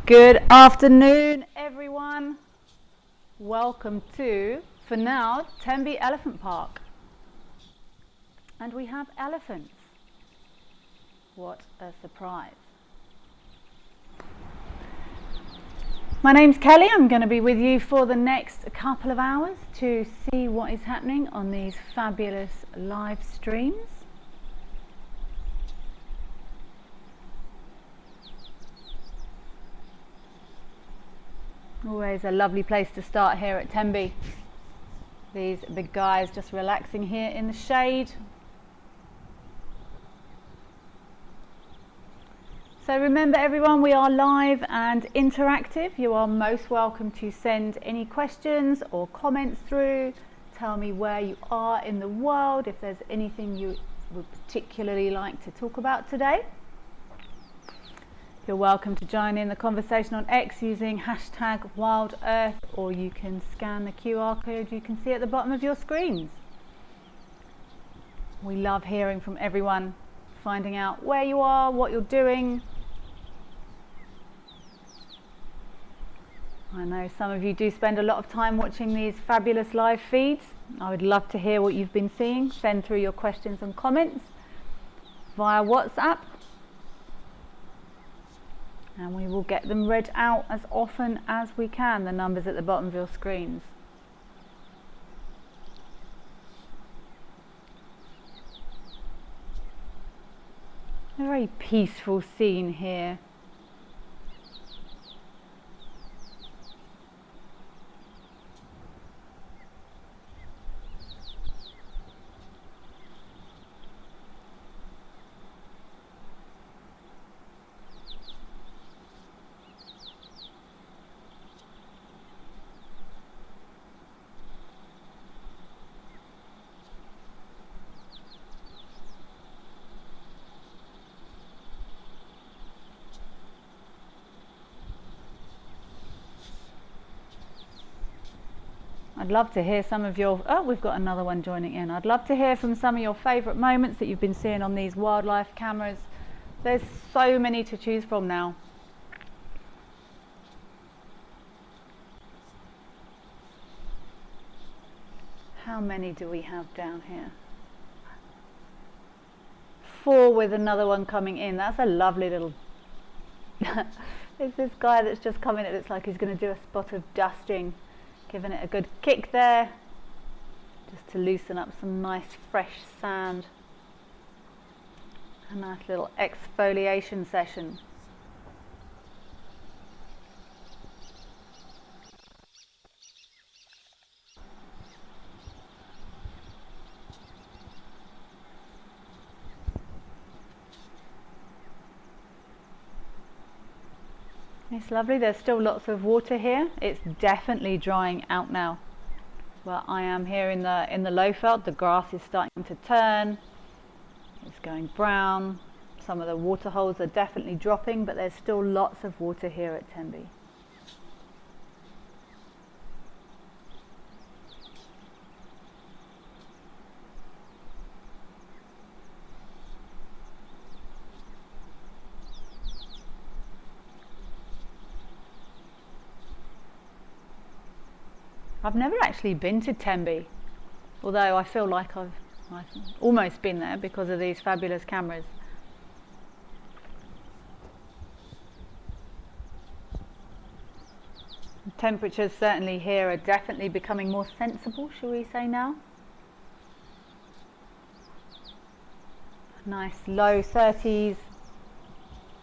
Good afternoon, everyone. Welcome to, for now, Tenby Elephant Park. And we have elephants. What a surprise. My name's Kelly. I'm going to be with you for the next couple of hours to see what is happening on these fabulous live streams. Always a lovely place to start here at Tenby. These big guys just relaxing here in the shade. So remember everyone, we are live and interactive. You are most welcome to send any questions or comments through. Tell me where you are in the world, if there's anything you would particularly like to talk about today. You're welcome to join in the conversation on X using hashtag WildEarth, or you can scan the QR code you can see at the bottom of your screens. We love hearing from everyone, finding out where you are, what you're doing. I know some of you do spend a lot of time watching these fabulous live feeds. I would love to hear what you've been seeing. Send through your questions and comments via WhatsApp, and we will get them read out as often as we can. The numbers at the bottom of your screens. A very peaceful scene here. I'd love to hear some of your, we've got another one joining in. I'd love to hear from some of your favourite moments that you've been seeing on these wildlife cameras. There's so many to choose from now. How many do we have down here? 4 with another one coming in. That's a lovely little... There's this guy that's just come in. It looks like he's going to do a spot of dusting. Giving it a good kick there, just to loosen up some nice fresh sand. A nice little exfoliation session. It's lovely. There's still lots of water here. It's definitely drying out now. Where I am here in the low felt, the grass is starting to turn. It's going brown. Some of the water holes are definitely dropping, but there's still lots of water here at Tenby. I've never actually been to Tenby, although I feel like I've almost been there because of these fabulous cameras. The temperatures certainly here are definitely becoming more sensible, shall we say now. Nice low 30s,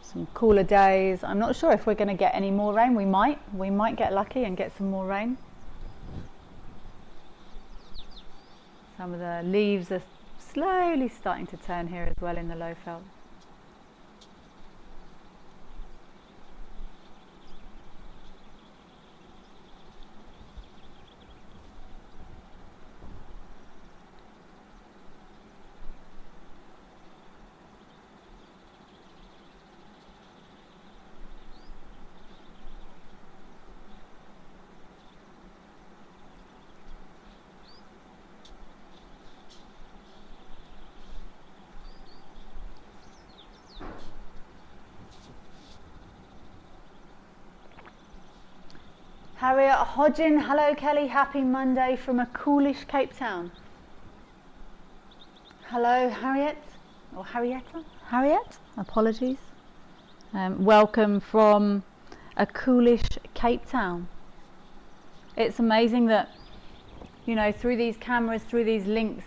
some cooler days. I'm not sure if we're going to get any more rain. We might get lucky and get some more rain. Some of the leaves are slowly starting to turn here as well in the low felt. Harriet Hodgin, hello Kelly, happy Monday from a coolish Cape Town. Hello Harriet, or Harrietta? Harriet, apologies. Welcome from a coolish Cape Town. It's amazing that, you know, through these cameras, through these links,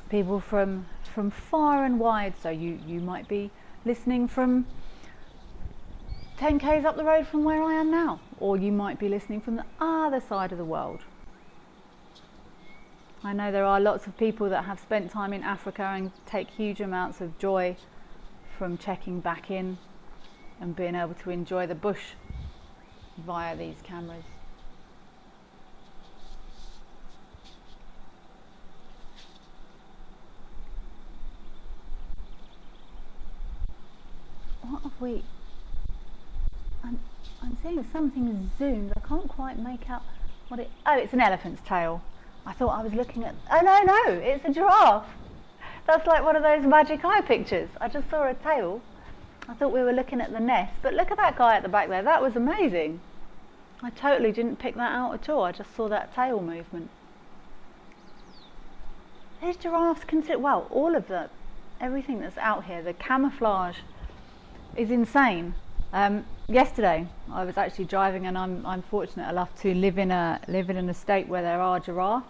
people from far and wide, so you might be listening from 10 k's up the road from where I am now, or you might be listening from the other side of the world. I know there are lots of people that have spent time in Africa and take huge amounts of joy from checking back in and being able to enjoy the bush via these cameras. What have we? I'm seeing something zoomed. I can't quite make out what it. Oh, it's an elephant's tail. I thought I was looking at. Oh no, it's a giraffe. That's like one of those magic eye pictures. I just saw a tail. I thought we were looking at the nest, but look at that guy at the back there. That was amazing. I totally didn't pick that out at all. I just saw that tail movement. These giraffes consider, well, all of everything that's out here, the camouflage is insane. Yesterday I was actually driving, and I'm fortunate enough to live in an estate where there are giraffes,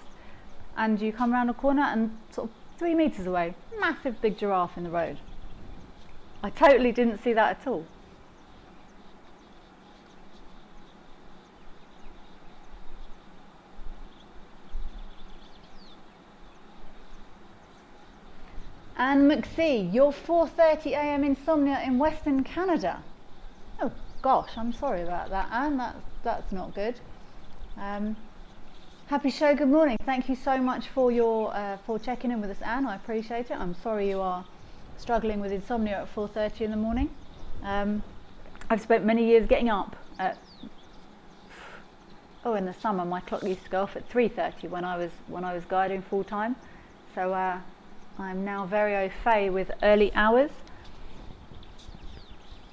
and you come around a corner and sort of 3 meters away, massive big giraffe in the road. I totally didn't see that at all. Anne McSee, your 4:30 a.m. insomnia in Western Canada. Oh gosh, I'm sorry about that, Anne. That's not good. Happy show. Good morning. Thank you so much for your for checking in with us, Anne. I appreciate it. I'm sorry you are struggling with insomnia at 4:30 in the morning. I've spent many years getting up at in the summer my clock used to go off at 3:30 when I was guiding full time. So I'm now very au fait with early hours.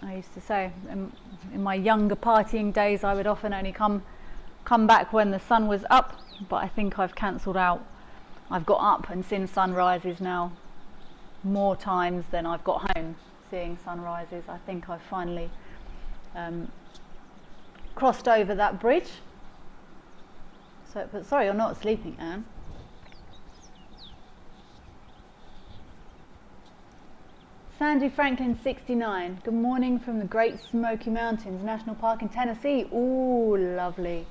I used to say in my younger partying days I would often only come back when the sun was up, but I think I've cancelled out. I've got up and seen sunrises now more times than I've got home seeing sunrises. I think I've finally crossed over that bridge. So, but sorry, you're not sleeping, Anne. Sandy Franklin 69, good morning from the Great Smoky Mountains National Park in Tennessee. Ooh, lovely.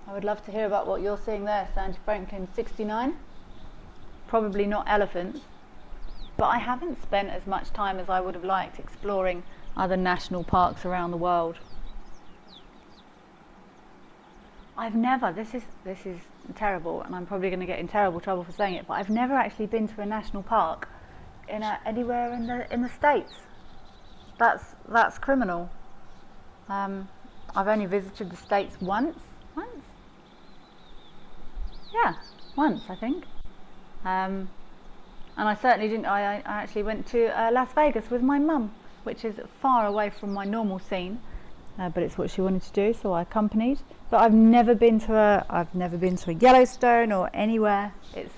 I would love to hear about what you're seeing there, Sandy Franklin 69. Probably not elephants, but I haven't spent as much time as I would have liked exploring other national parks around the world. I've never, this is terrible, and I'm probably going to get in terrible trouble for saying it, but I've never actually been to a national park anywhere in the States. That's criminal. I've only visited the States once, I think. And I certainly didn't. I actually went to Las Vegas with my mum, which is far away from my normal scene, but it's what she wanted to do, so I accompanied. But I've never been to a Yellowstone or anywhere. It's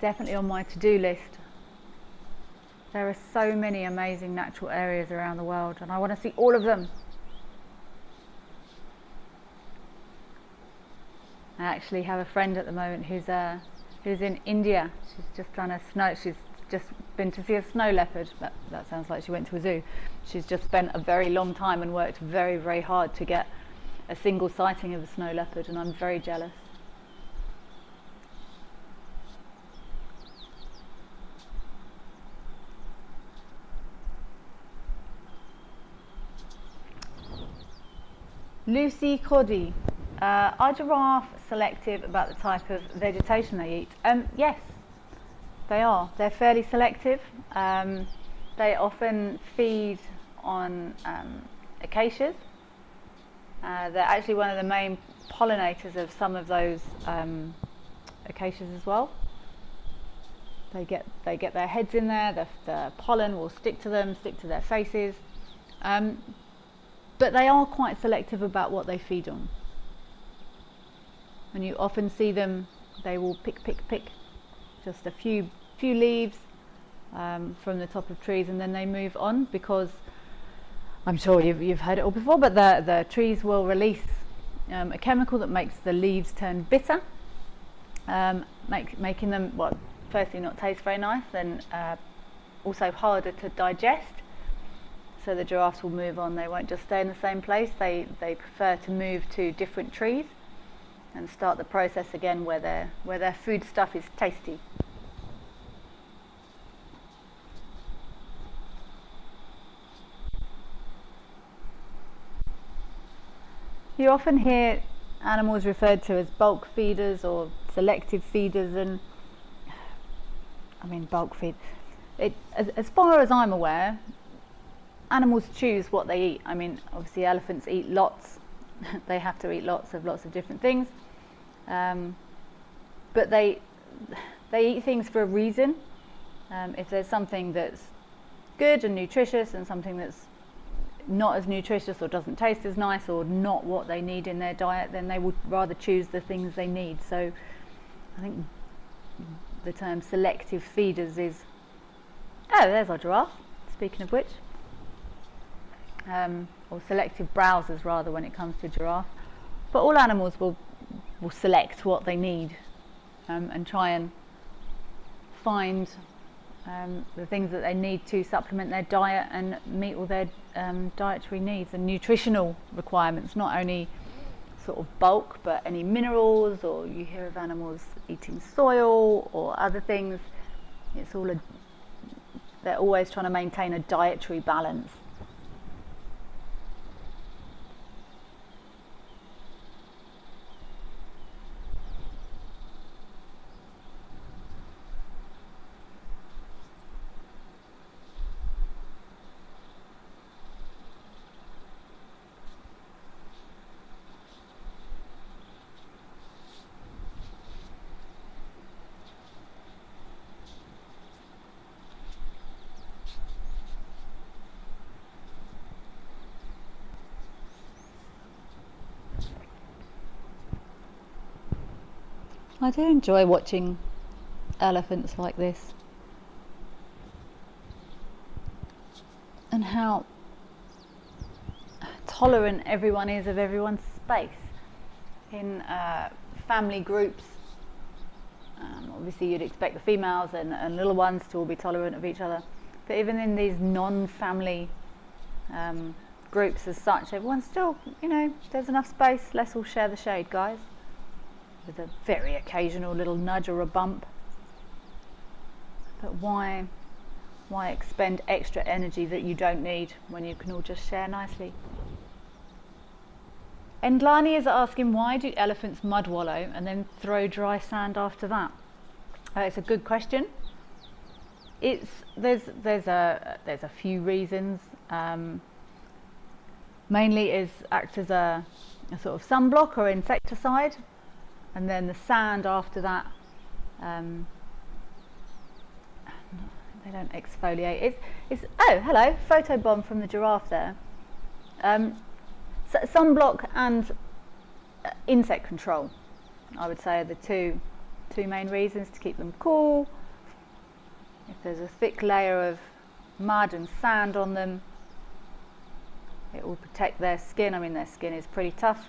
definitely on my to-do list. There are so many amazing natural areas around the world, and I want to see all of them. I actually have a friend at the moment who's in India. She's just been to see a snow leopard. That sounds like she went to a zoo. She's just spent a very long time and worked very, very hard to get a single sighting of a snow leopard, and I'm very jealous. Lucy Coddy, are giraffes selective about the type of vegetation they eat? Yes, they are. They're fairly selective. They often feed on acacias. They're actually one of the main pollinators of some of those acacias as well. They get their heads in there. The pollen will stick to them, stick to their faces. but they are quite selective about what they feed on. And you often see them, they will pick just a few leaves from the top of trees, and then they move on, because I'm sure you've heard it all before, but the trees will release a chemical that makes the leaves turn bitter, making them, well, firstly not taste very nice, then also harder to digest. So the giraffes will move on. They won't just stay in the same place. They prefer to move to different trees and start the process again where their food stuff is tasty. You often hear animals referred to as bulk feeders or selective feeders, and I mean bulk feed. As far as I'm aware, animals choose what they eat. I mean, obviously elephants eat lots. They have to eat lots of different things, but they eat things for a reason. If there's something that's good and nutritious and something that's not as nutritious or doesn't taste as nice or not what they need in their diet, then they would rather choose the things they need. So I think the term selective feeders is, oh, there's our giraffe, speaking of which, or selective browsers rather when it comes to giraffe. But all animals will select what they need and try and find the things that they need to supplement their diet and meet all their dietary needs and nutritional requirements, not only sort of bulk but any minerals, or you hear of animals eating soil or other things. It's all they're always trying to maintain a dietary balance. I do enjoy watching elephants like this, and how tolerant everyone is of everyone's space. In family groups, obviously you'd expect the females and little ones to all be tolerant of each other, but even in these non-family groups as such, everyone's still, there's enough space, let's all share the shade, guys, with a very occasional little nudge or a bump. But why expend extra energy that you don't need when you can all just share nicely? Endlani is asking, why do elephants mud wallow and then throw dry sand after that? It's a good question. There's a few reasons. Mainly it acts as a sort of sunblock or insecticide, and then the sand after that, they don't exfoliate. It's oh, hello, photobomb from the giraffe there. Sunblock and insect control, I would say, are the two main reasons, to keep them cool. If there's a thick layer of mud and sand on them, it will protect their skin. I mean, their skin is pretty tough,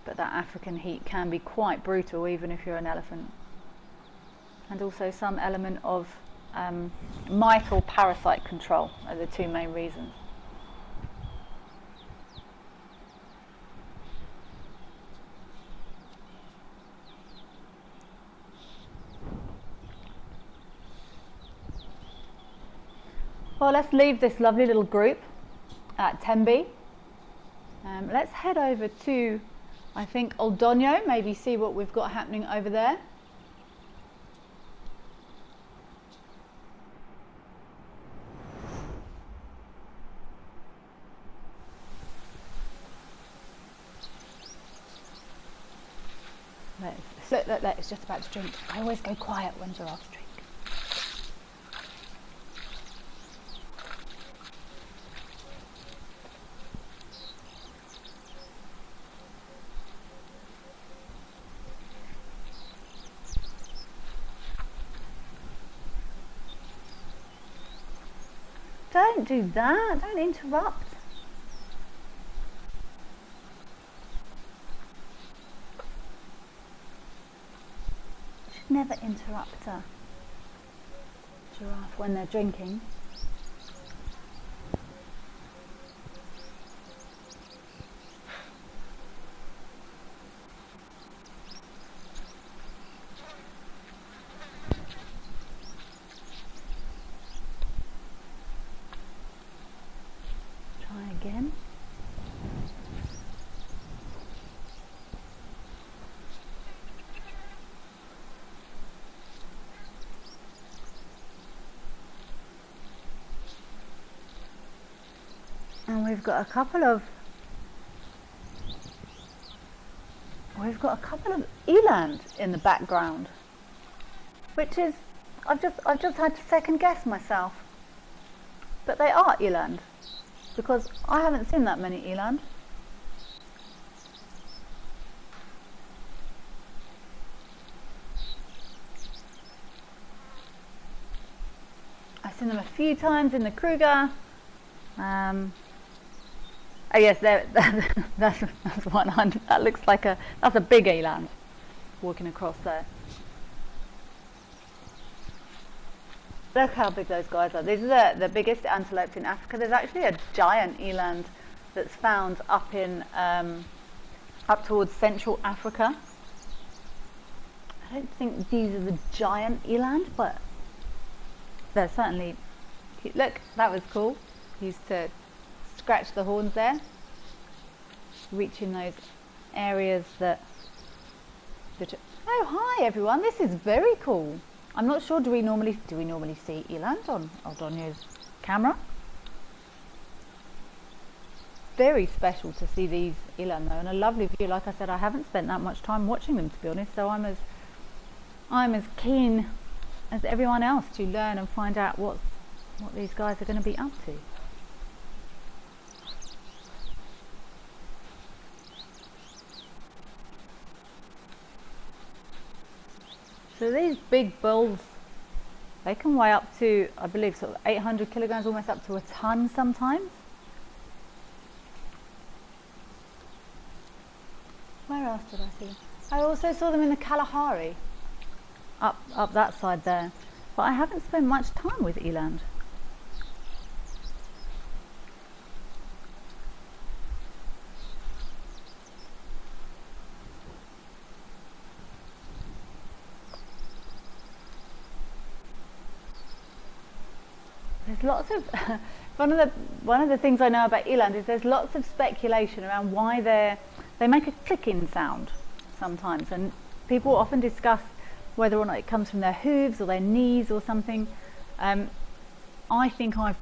but that African heat can be quite brutal even if you're an elephant. And also some element of mite or parasite control are the two main reasons. Well, let's leave this lovely little group at Tembe. Let's head over to, I think, Oldonyo, maybe see what we've got happening over there. Look, it's just about to drink. I always go quiet when giraffes drink. Don't do that, don't interrupt. You should never interrupt a giraffe when they're drinking. Again. And we've got a couple of eland in the background, which is I've just had to second guess myself, but they are eland. Because I haven't seen that many eland. I've seen them a few times in the Kruger. Oh yes, that's one. That looks like that's a big eland walking across there. Look how big those guys are. These are the biggest antelopes in Africa. There's actually a giant eland that's found up in up towards Central Africa. I don't think these are the giant eland, but they're certainly cute. Look, that was cool. Used to scratch the horns there, reaching those areas that. Oh, hi everyone! This is very cool. I'm not sure. Do we normally see eland on Aldonia's camera? Very special to see these eland though, and a lovely view. Like I said, I haven't spent that much time watching them, to be honest. So I'm as keen as everyone else to learn and find out what these guys are going to be up to. So these big bulls, they can weigh up to, I believe, sort of 800 kilograms, almost up to a ton sometimes. Where else did I see them? I also saw them in the Kalahari, up that side there. But I haven't spent much time with eland. There's lots of one of the things I know about eland is there's lots of speculation around why they make a clicking sound sometimes, and people often discuss whether or not it comes from their hooves or their knees or something. I think I've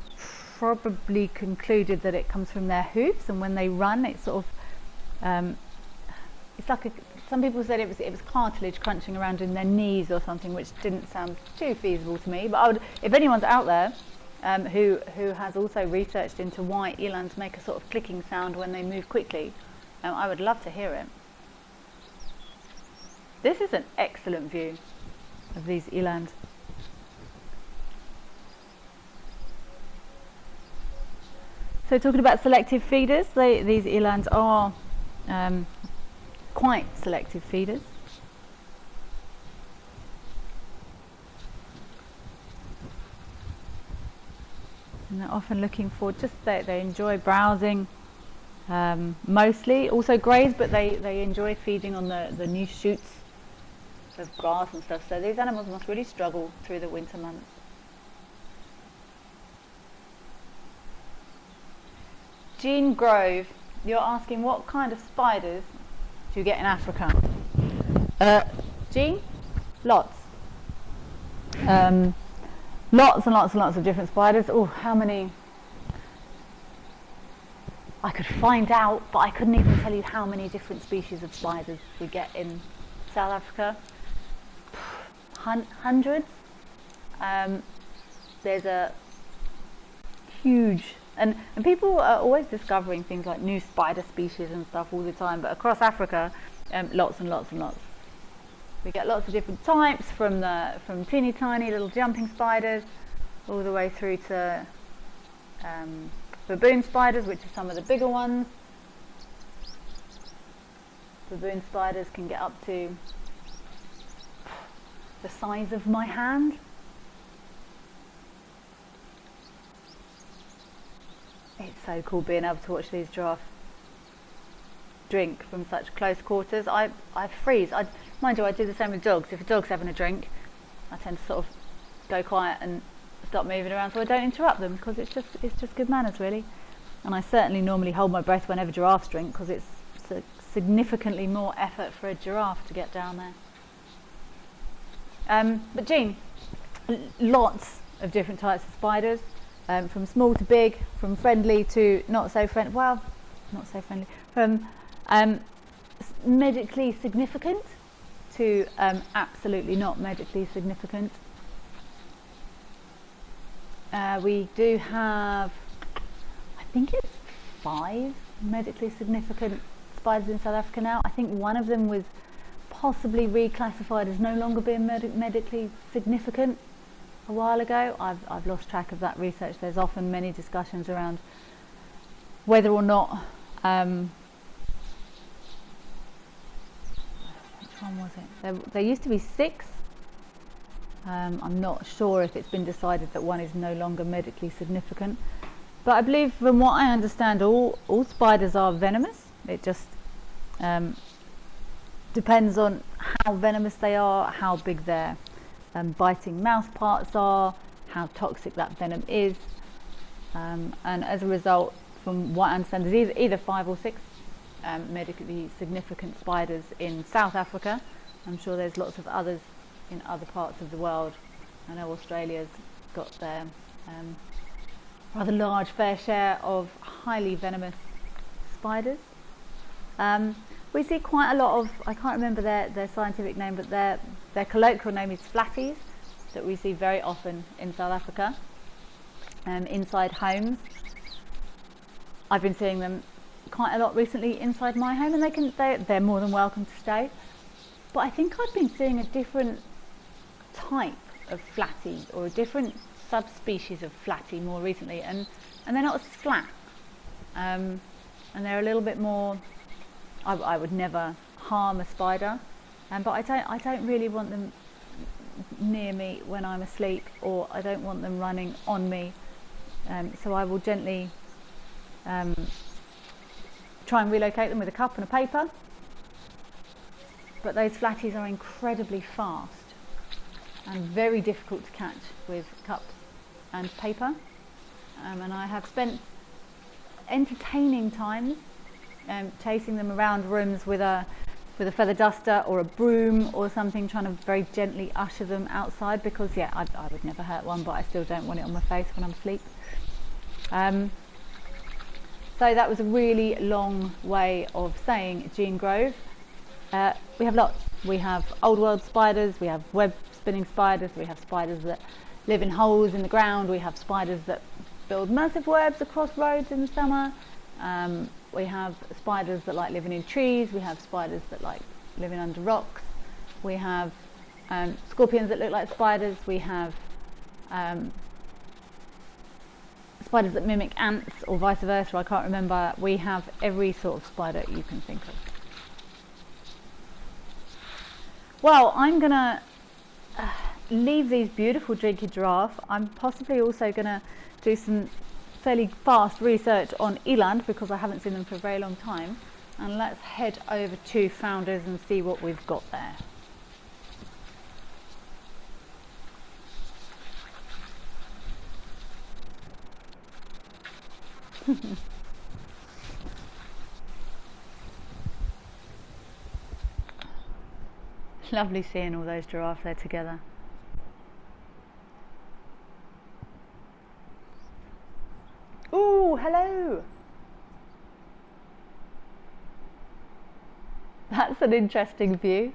probably concluded that it comes from their hooves, and when they run, it's sort of it's like some people said it was cartilage crunching around in their knees or something, which didn't sound too feasible to me. But if anyone's out there who has also researched into why elands make a sort of clicking sound when they move quickly, I would love to hear it. This is an excellent view of these eland. So talking about selective feeders, these elands are quite selective feeders. And they're often looking for they enjoy browsing mostly, also graze, but they enjoy feeding on the new shoots of grass and stuff. So these animals must really struggle through the winter months. Jean Grove, you're asking what kind of spiders do you get in Africa? Jean, lots. Lots and lots and lots of different spiders. Oh, how many? I could find out, but I couldn't even tell you how many different species of spiders we get in South Africa. Hundreds. There's a huge, and people are always discovering things like new spider species and stuff all the time, but across Africa, lots and lots and lots. We get lots of different types, from teeny tiny little jumping spiders all the way through to baboon spiders, which are some of the bigger ones. Baboon spiders can get up to the size of my hand. It's so cool being able to watch these giraffes drink from such close quarters. I freeze. Mind you, I do the same with dogs. If a dog's having a drink, I tend to sort of go quiet and stop moving around so I don't interrupt them, because it's just good manners, really. And I certainly normally hold my breath whenever giraffes drink, because it's significantly more effort for a giraffe to get down there. But Jean, lots of different types of spiders, from small to big, from friendly to not so friendly. Well, not so friendly. From medically significant to absolutely not medically significant. We do have, I think it's 5 medically significant spiders in South Africa now. I think one of them was possibly reclassified as no longer being medically significant a while ago. I've lost track of that research. There's often many discussions around whether or not, which one was it? There used to be 6. I'm not sure if it's been decided that one is no longer medically significant. But I believe, from what I understand, all spiders are venomous. It just depends on how venomous they are, how big their biting mouth parts are, how toxic that venom is. And as a result, from what I understand, there's either 5 or 6 medically significant spiders in South Africa. I'm sure there's lots of others in other parts of the world. I know Australia's got their rather large fair share of highly venomous spiders. We see quite a lot of, I can't remember their scientific name, but their colloquial name is flatties, that we see very often in South Africa, inside homes. I've been seeing them quite a lot recently inside my home, and they're more than welcome to stay. But I think I've been seeing a different type of flatty, or a different subspecies of flatty more recently, and they're not as flat, and they're a little bit more. I would never harm a spider, but I don't really want them near me when I'm asleep, or I don't want them running on me, so I will gently try and relocate them with a cup and a paper. But those flatties are incredibly fast and very difficult to catch with cups and paper, and I have spent entertaining times chasing them around rooms with a feather duster or a broom or something, trying to very gently usher them outside, because I would never hurt one, but I still don't want it on my face when I'm asleep. So that was a really long way of saying Jean Grove. We have lots. We have old world spiders, we have web spinning spiders, we have spiders that live in holes in the ground, we have spiders that build massive webs across roads in the summer, we have spiders that like living in trees, we have spiders that like living under rocks, we have scorpions that look like spiders, we have spiders that mimic ants, or vice versa, I can't remember. We have every sort of spider you can think of. Well, I'm going to leave these beautiful drinky giraffe. I'm possibly also going to do some fairly fast research on eland, because I haven't seen them for a very long time. And let's head over to Founders and see what we've got there. Lovely seeing all those giraffes there together. Ooh, hello! That's an interesting view.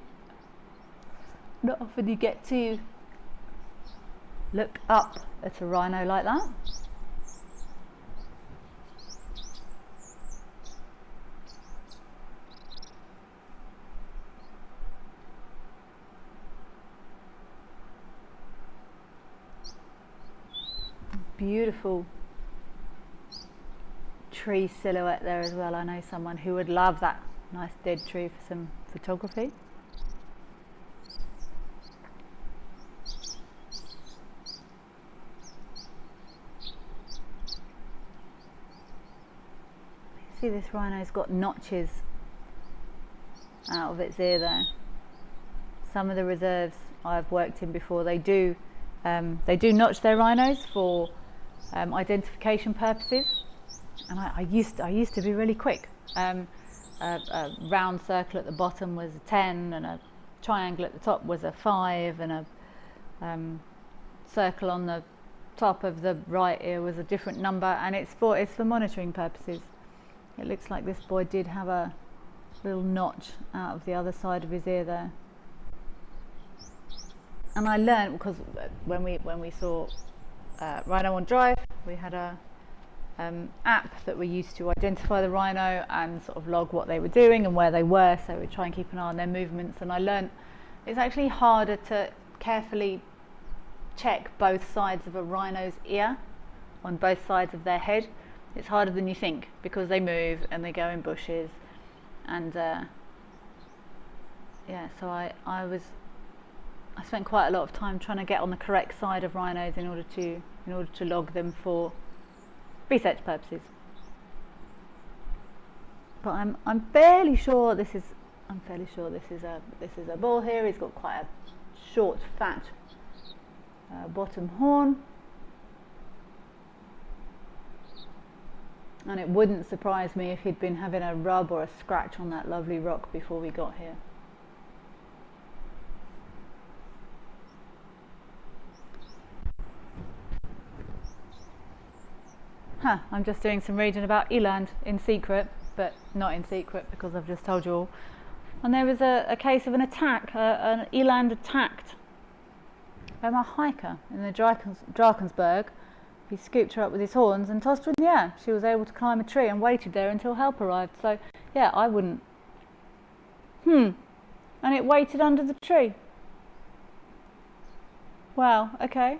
Not often you get to look up at a rhino like that. Beautiful tree silhouette there as well. I know someone who would love that nice dead tree for some photography. See, this rhino's got notches out of its ear there. Some of the reserves I've worked in before, they do notch their rhinos for identification purposes, and I used to be really quick. A round circle at the bottom was a 10, and a triangle at the top was a 5, and a circle on the top of the right ear was a different number, and it's for monitoring purposes. It looks like this boy did have a little notch out of the other side of his ear there. And I learned, because when we saw rhino on drive, we had a app that we used to identify the rhino and sort of log what they were doing and where they were, so we try and keep an eye on their movements. And I learned it's actually harder to carefully check both sides of a rhino's ear on both sides of their head. It's harder than you think, because they move and they go in bushes, and yeah, so I spent quite a lot of time trying to get on the correct side of rhinos in order to log them for research purposes. But I'm fairly sure this is a bull here. He's got quite a short, fat bottom horn. And it wouldn't surprise me if he'd been having a rub or a scratch on that lovely rock before we got here. I'm just doing some reading about eland in secret, but not in secret because I've just told you all. And there was a case of an attack, an eland attacked a hiker in the Drakensberg. He scooped her up with his horns and tossed her in the air. She was able to climb a tree and waited there until help arrived. So, yeah, I wouldn't. And it waited under the tree. Wow, okay.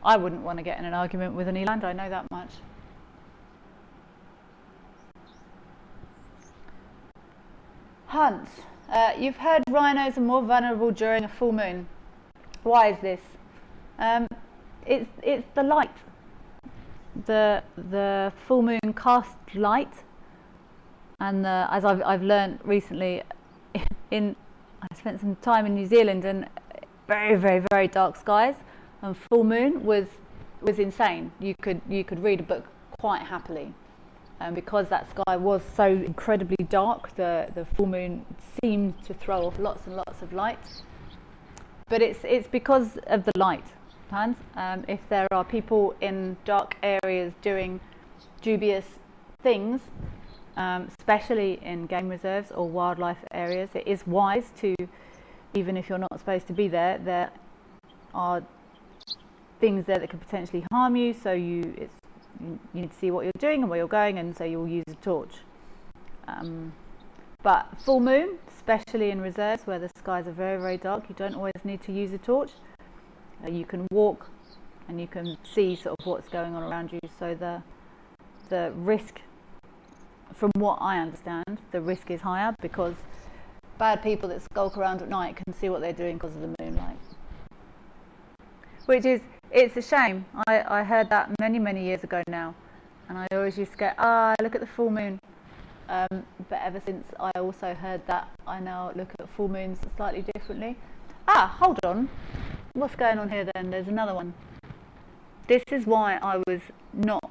I wouldn't want to get in an argument with an eland, I know that much. Hunts. You've heard rhinos are more vulnerable during a full moon. Why is this? It's the light. The full moon casts light, and as I've learned recently, I spent some time in New Zealand, and very, very, very dark skies, and full moon was insane. You could read a book quite happily, and because that sky was so incredibly dark, the full moon seemed to throw off lots and lots of light. But it's because of the light. If there are people in dark areas doing dubious things, especially in game reserves or wildlife areas, it is wise to, even if you're not supposed to be there, there are things there that could potentially harm you, so you need to see what you're doing and where you're going, and so you'll use a torch. But full moon, especially in reserves where the skies are very, very dark, you don't always need to use a torch. You can walk and you can see sort of what's going on around you, so the risk, from what I understand, the risk is higher because bad people that skulk around at night can see what they're doing because of the moonlight. It's a shame. I heard that many, many years ago now, and I always used to go, look at the full moon. But ever since I also heard that, I now look at full moons slightly differently. Hold on. What's going on here then? There's another one. This is why I was not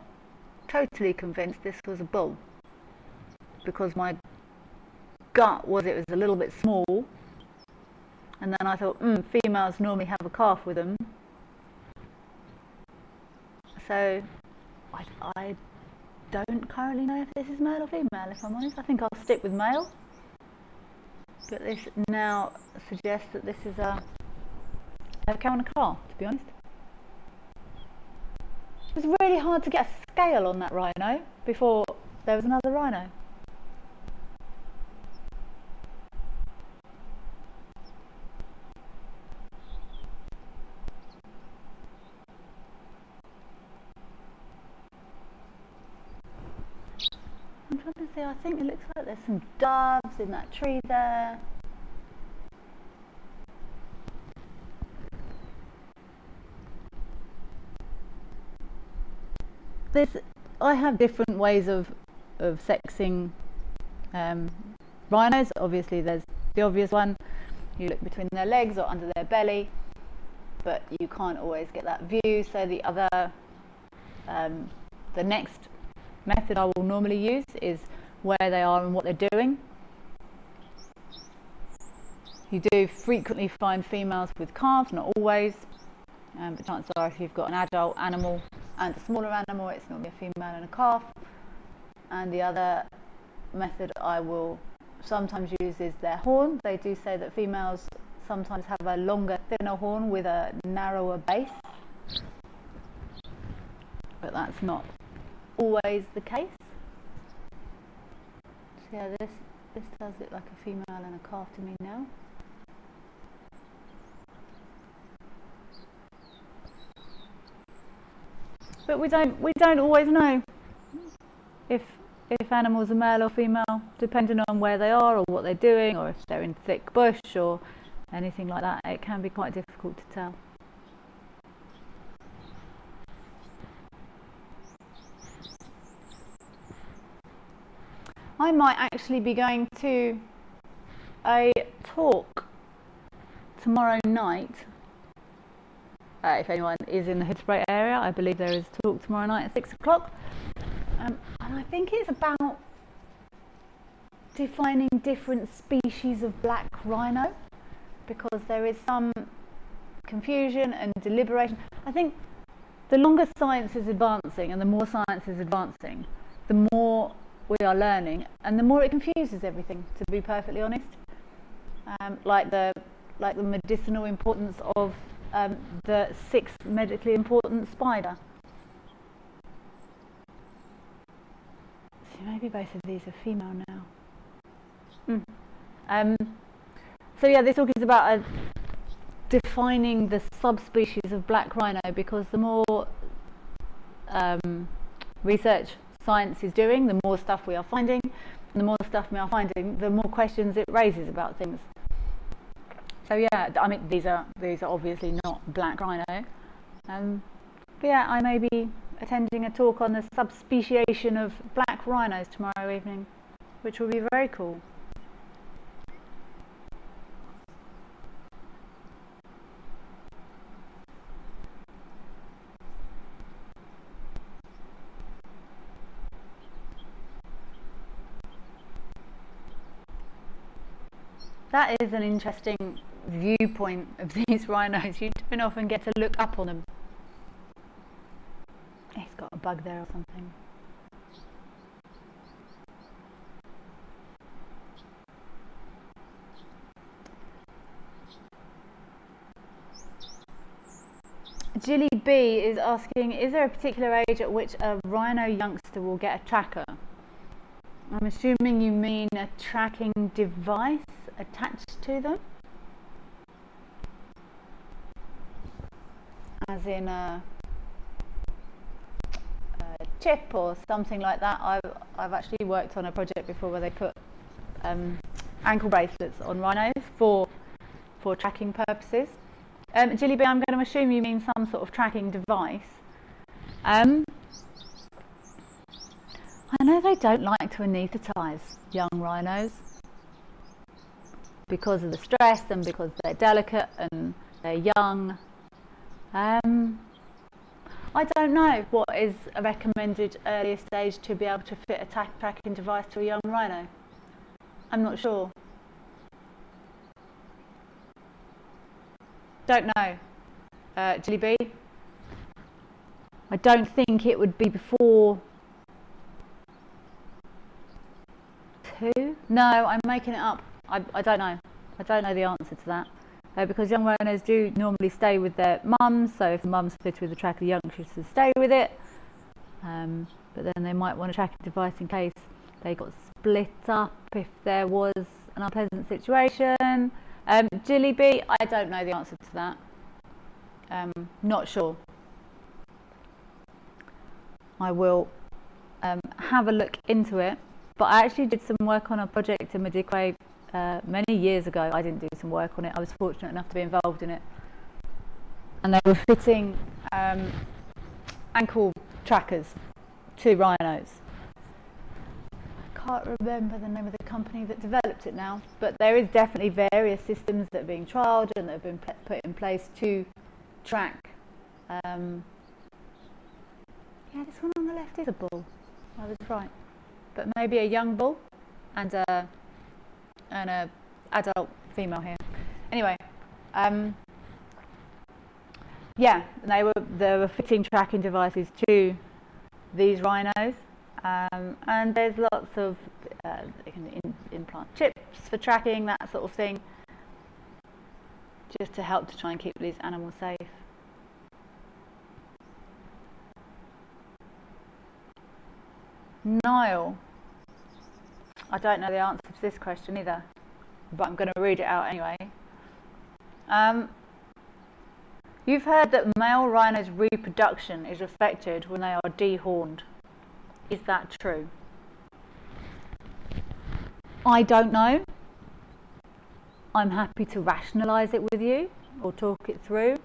totally convinced this was a bull, because my gut was it was a little bit small, and then I thought, females normally have a calf with them, so I don't currently know if this is male or female, if I'm honest. I think I'll stick with male, but this now suggests that this is a cow and a calf, to be honest. It was really hard to get a scale on that rhino before there was another rhino. I'm trying to see, I think it looks like there's some doves in that tree there. I have different ways of sexing rhinos. Obviously there's the obvious one, you look between their legs or under their belly, but you can't always get that view. So the other, the next method I will normally use is where they are and what they're doing. You do frequently find females with calves, not always, but chances are if you've got an adult animal and a smaller animal, it's normally a female and a calf. And the other method I will sometimes use is their horn. They do say that females sometimes have a longer, thinner horn with a narrower base, but that's not always the case. So yeah, this does look like a female and a calf to me now. But we don't always know if animals are male or female, depending on where they are or what they're doing, or if they're in thick bush or anything like that. It can be quite difficult to tell. I might actually be going to a talk tomorrow night. If anyone is in the Hoodspray area, I believe there is a talk tomorrow night at 6 o'clock. And I think it's about defining different species of black rhino, because there is some confusion and deliberation. I think the longer science is advancing and the more science is advancing, the more we are learning and the more it confuses everything, to be perfectly honest. Like the medicinal importance of the 6th medically important spider. So maybe both of these are female now. So yeah, this talk is about defining the subspecies of black rhino, because the more research science is doing, the more stuff we are finding, and the more stuff we are finding, the more questions it raises about things. So yeah, I mean, these are obviously not black rhino. But yeah, I may be attending a talk on the subspeciation of black rhinos tomorrow evening, which will be very cool. That is an interesting viewpoint of these rhinos. You don't often get to look up on them. He's got a bug there or something. Jilly B is asking, is there a particular age at which a rhino youngster will get a tracker? I'm assuming you mean a tracking device attached to them, as in a chip or something like that. I've actually worked on a project before where they put ankle bracelets on rhinos for tracking purposes. Jilly B, I'm going to assume you mean some sort of tracking device. I know they don't like to anaesthetise young rhinos because of the stress and because they're delicate and they're young. I don't know what is a recommended earlier stage to be able to fit a tracking device to a young rhino. I'm not sure. Don't know. Jilly B, I don't think it would be before 2? No, I'm making it up. I don't know. I don't know the answer to that. Because young rhinos do normally stay with their mums, so if the mum's fitted with a tracker, the youngsters stay with it. But then they might want a tracking device in case they got split up, if there was an unpleasant situation. Jilly B, I don't know the answer to that. Not sure. I will have a look into it. but I actually did some work on a project in Madikwe many years ago. I didn't do some work on it. I was fortunate enough to be involved in it. And they were fitting ankle trackers to rhinos. I can't remember the name of the company that developed it now, but there is definitely various systems that are being trialled and that have been put in place to track. Yeah, this one on the left is a bull. I was right, but maybe a young bull and a adult female here. Anyway, yeah, they were fitting tracking devices to these rhinos, and there's lots of they can implant chips for tracking, that sort of thing, just to help to try and keep these animals safe. Niall, I don't know the answer to this question either, but I'm going to read it out anyway. You've heard that male rhinos' reproduction is affected when they are dehorned. Is that true? I don't know. I'm happy to rationalise it with you or talk it through.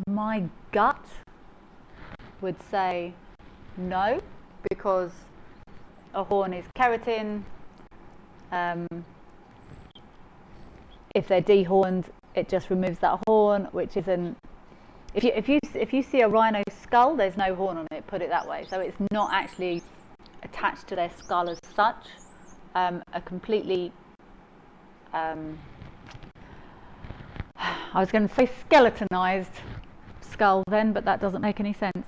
My gut would say no, because a horn is keratin. If they're dehorned, it just removes that horn, which isn't. If you see a rhino skull, there's no horn on it. Put it that way. So it's not actually attached to their skull as such. A completely. I was going to say skeletonized skull then, but that doesn't make any sense.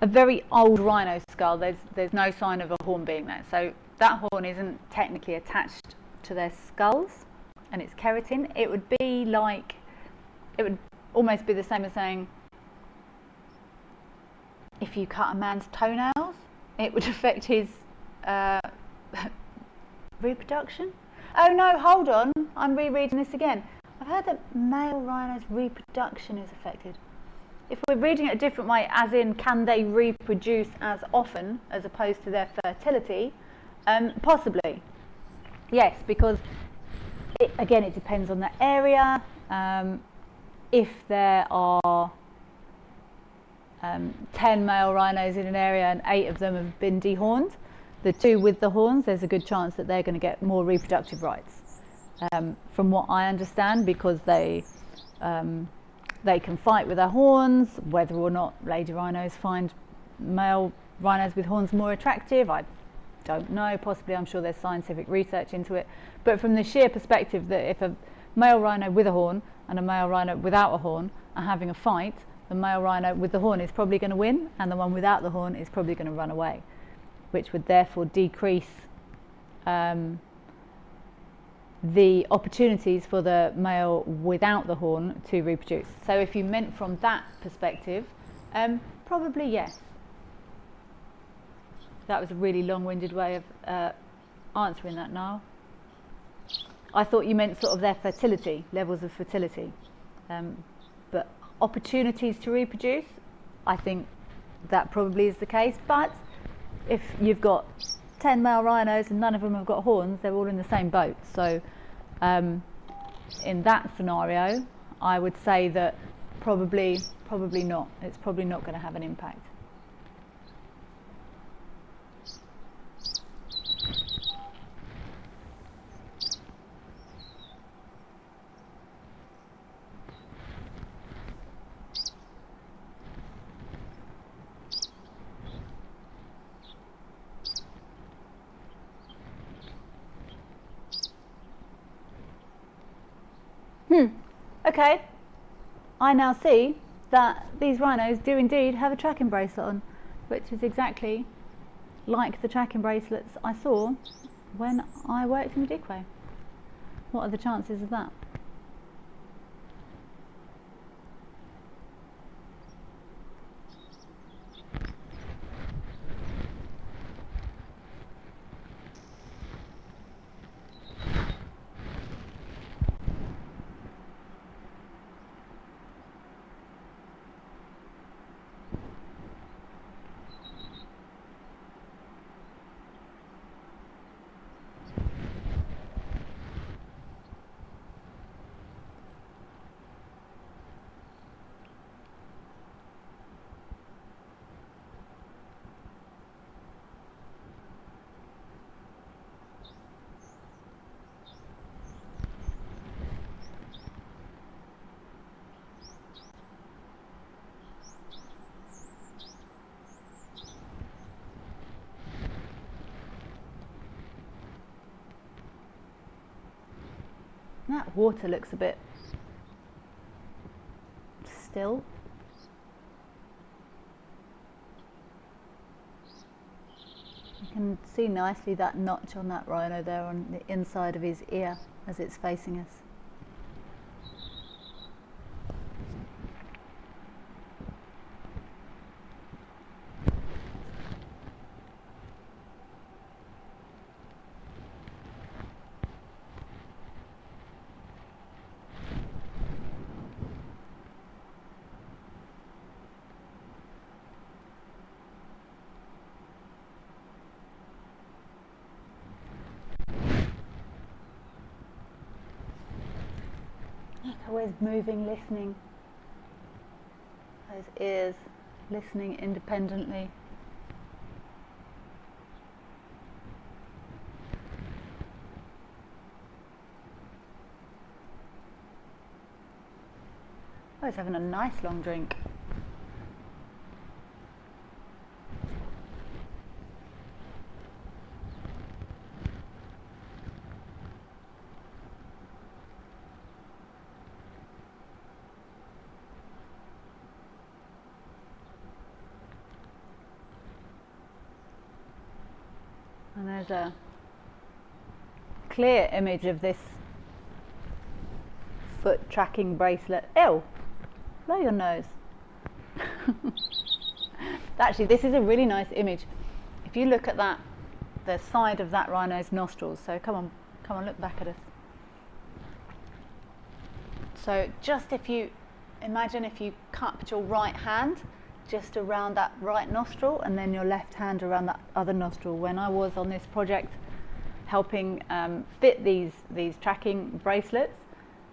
A very old rhino skull, there's no sign of a horn being there. So that horn isn't technically attached to their skulls, and it's keratin. It would be like, it would almost be the same as saying, if you cut a man's toenails, it would affect his reproduction. Oh no, hold on, I'm rereading this again. I've heard that male rhinos' reproduction is affected. If we're reading it a different way, as in can they reproduce as often as opposed to their fertility, possibly. Yes, because again, it depends on the area. If there are 10 male rhinos in an area and 8 of them have been dehorned, the 2 with the horns, there's a good chance that they're going to get more reproductive rights. From what I understand, because they can fight with their horns. Whether or not lady rhinos find male rhinos with horns more attractive, I don't know. Possibly, I'm sure there's scientific research into it. But from the sheer perspective that if a male rhino with a horn and a male rhino without a horn are having a fight, the male rhino with the horn is probably going to win, and the one without the horn is probably going to run away, which would therefore decrease the opportunities for the male without the horn to reproduce. So if you meant from that perspective, probably yes. That was a really long-winded way of answering that, Niall. I thought you meant sort of their fertility, levels of fertility. But opportunities to reproduce, I think that probably is the case. But if you've got 10 male rhinos and none of them have got horns, they're all in the same boat. So in that scenario, I would say that probably not. It's probably not going to have an impact. Okay, I now see that these rhinos do indeed have a tracking bracelet on, which is exactly like the tracking bracelets I saw when I worked in Madikwe. What are the chances of that? That water looks a bit still. You can see nicely that notch on that rhino there on the inside of his ear as it's facing us. Always moving, listening. Those ears listening independently. Oh, he's having a nice long drink. And there's a clear image of this foot tracking bracelet. Ew, blow your nose. Actually, this is a really nice image. If you look at that, the side of that rhino's nostrils. So come on, look back at us. So just if you imagine if you cupped your right hand just around that right nostril and then your left hand around that other nostril. When I was on this project helping fit these tracking bracelets,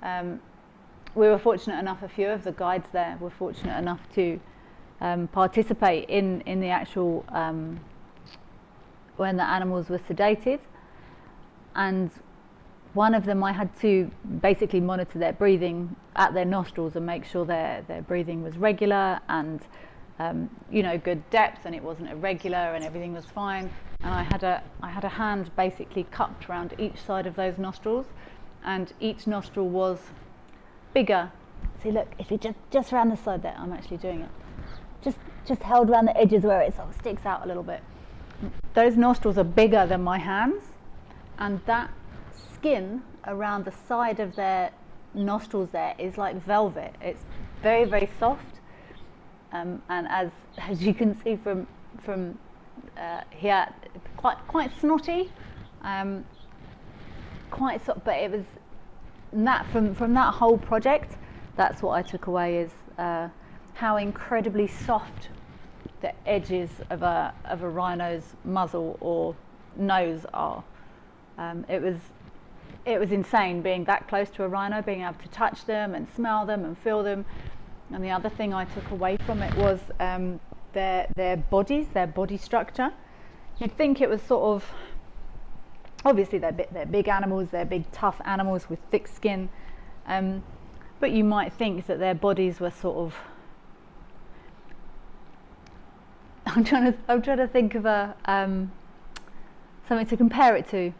we were fortunate enough, a few of the guides there were fortunate enough to participate in the actual when the animals were sedated, and one of them I had to basically monitor their breathing at their nostrils and make sure their breathing was regular and you know, good depth, and it wasn't irregular and everything was fine. And I had a hand basically cupped around each side of those nostrils, and each nostril was bigger. See, look, if you just around the side there, I'm actually doing it. Just held around the edges where it sort of sticks out a little bit. Those nostrils are bigger than my hands, and that skin around the side of their nostrils there is like velvet. It's very, very soft. And as you can see from here, quite snotty, quite soft. But it was that from that whole project, that's what I took away, is how incredibly soft the edges of a rhino's muzzle or nose are. It was insane being that close to a rhino, being able to touch them and smell them and feel them. And the other thing I took away from it was their bodies, their body structure. You'd think it was sort of, obviously they're big animals, they're big tough animals with thick skin, but you might think that their bodies were sort of, I'm trying to think of a something to compare it to,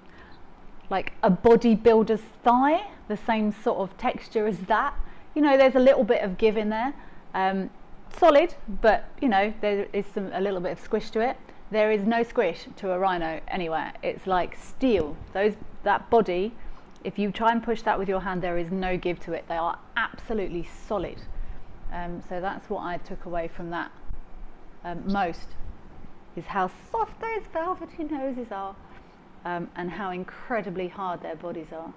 like a bodybuilder's thigh, the same sort of texture as that. You know, there's a little bit of give in there, solid, but you know, there is a little bit of squish to it. There is no squish to a rhino anywhere. It's like steel. That body, if you try and push that with your hand, there is no give to it. They are absolutely solid. So that's what I took away from that most, is how soft those velvety noses are, and how incredibly hard their bodies are.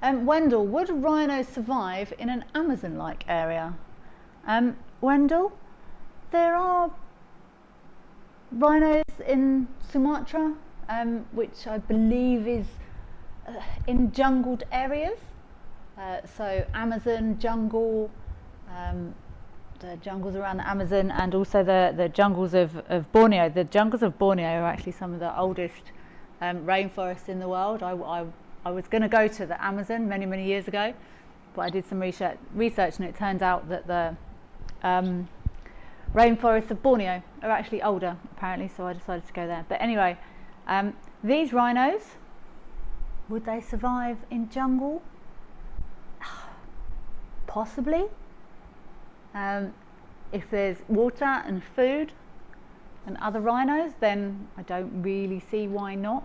Wendell, would rhinos survive in an Amazon-like area? Wendell, there are rhinos in Sumatra, which I believe is in jungled areas. So Amazon jungle, the jungles around the Amazon, and also the jungles of Borneo. The jungles of Borneo are actually some of the oldest rainforests in the world. I was going to go to the Amazon many years ago, but I did some research and it turns out that the rainforests of Borneo are actually older, apparently, so I decided to go there. But anyway, these rhinos Would they survive in jungle? Possibly. If there's water and food and other rhinos, then I don't really see why not.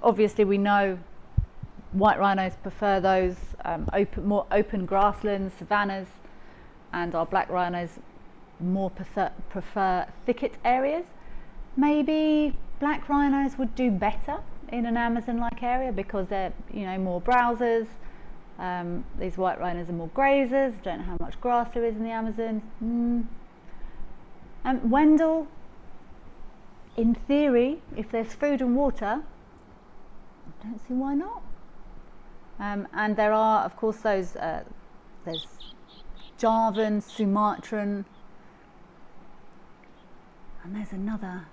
Obviously we know white rhinos prefer those more open grasslands, savannas, and our black rhinos more prefer thicket areas. Maybe black rhinos would do better in an Amazon-like area because they're, you know, more browsers. These white rhinos are more grazers. Don't know how much grass there is in the Amazon. Wendell, in theory, if there's food and water, I don't see why not. And there are, of course, those there's Javan, Sumatran, and there's another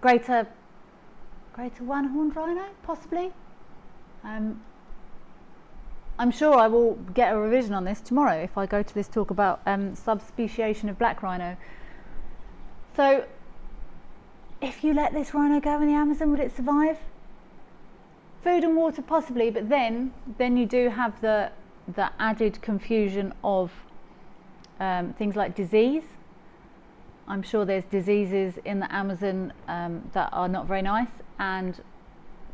greater one-horned rhino, possibly. I'm sure I will get a revision on this tomorrow if I go to this talk about subspeciation of black rhino. So, if you let this rhino go in the Amazon, would it survive? Food and water possibly, but then you do have the added confusion of things like disease. I'm sure there's diseases in the Amazon that are not very nice, and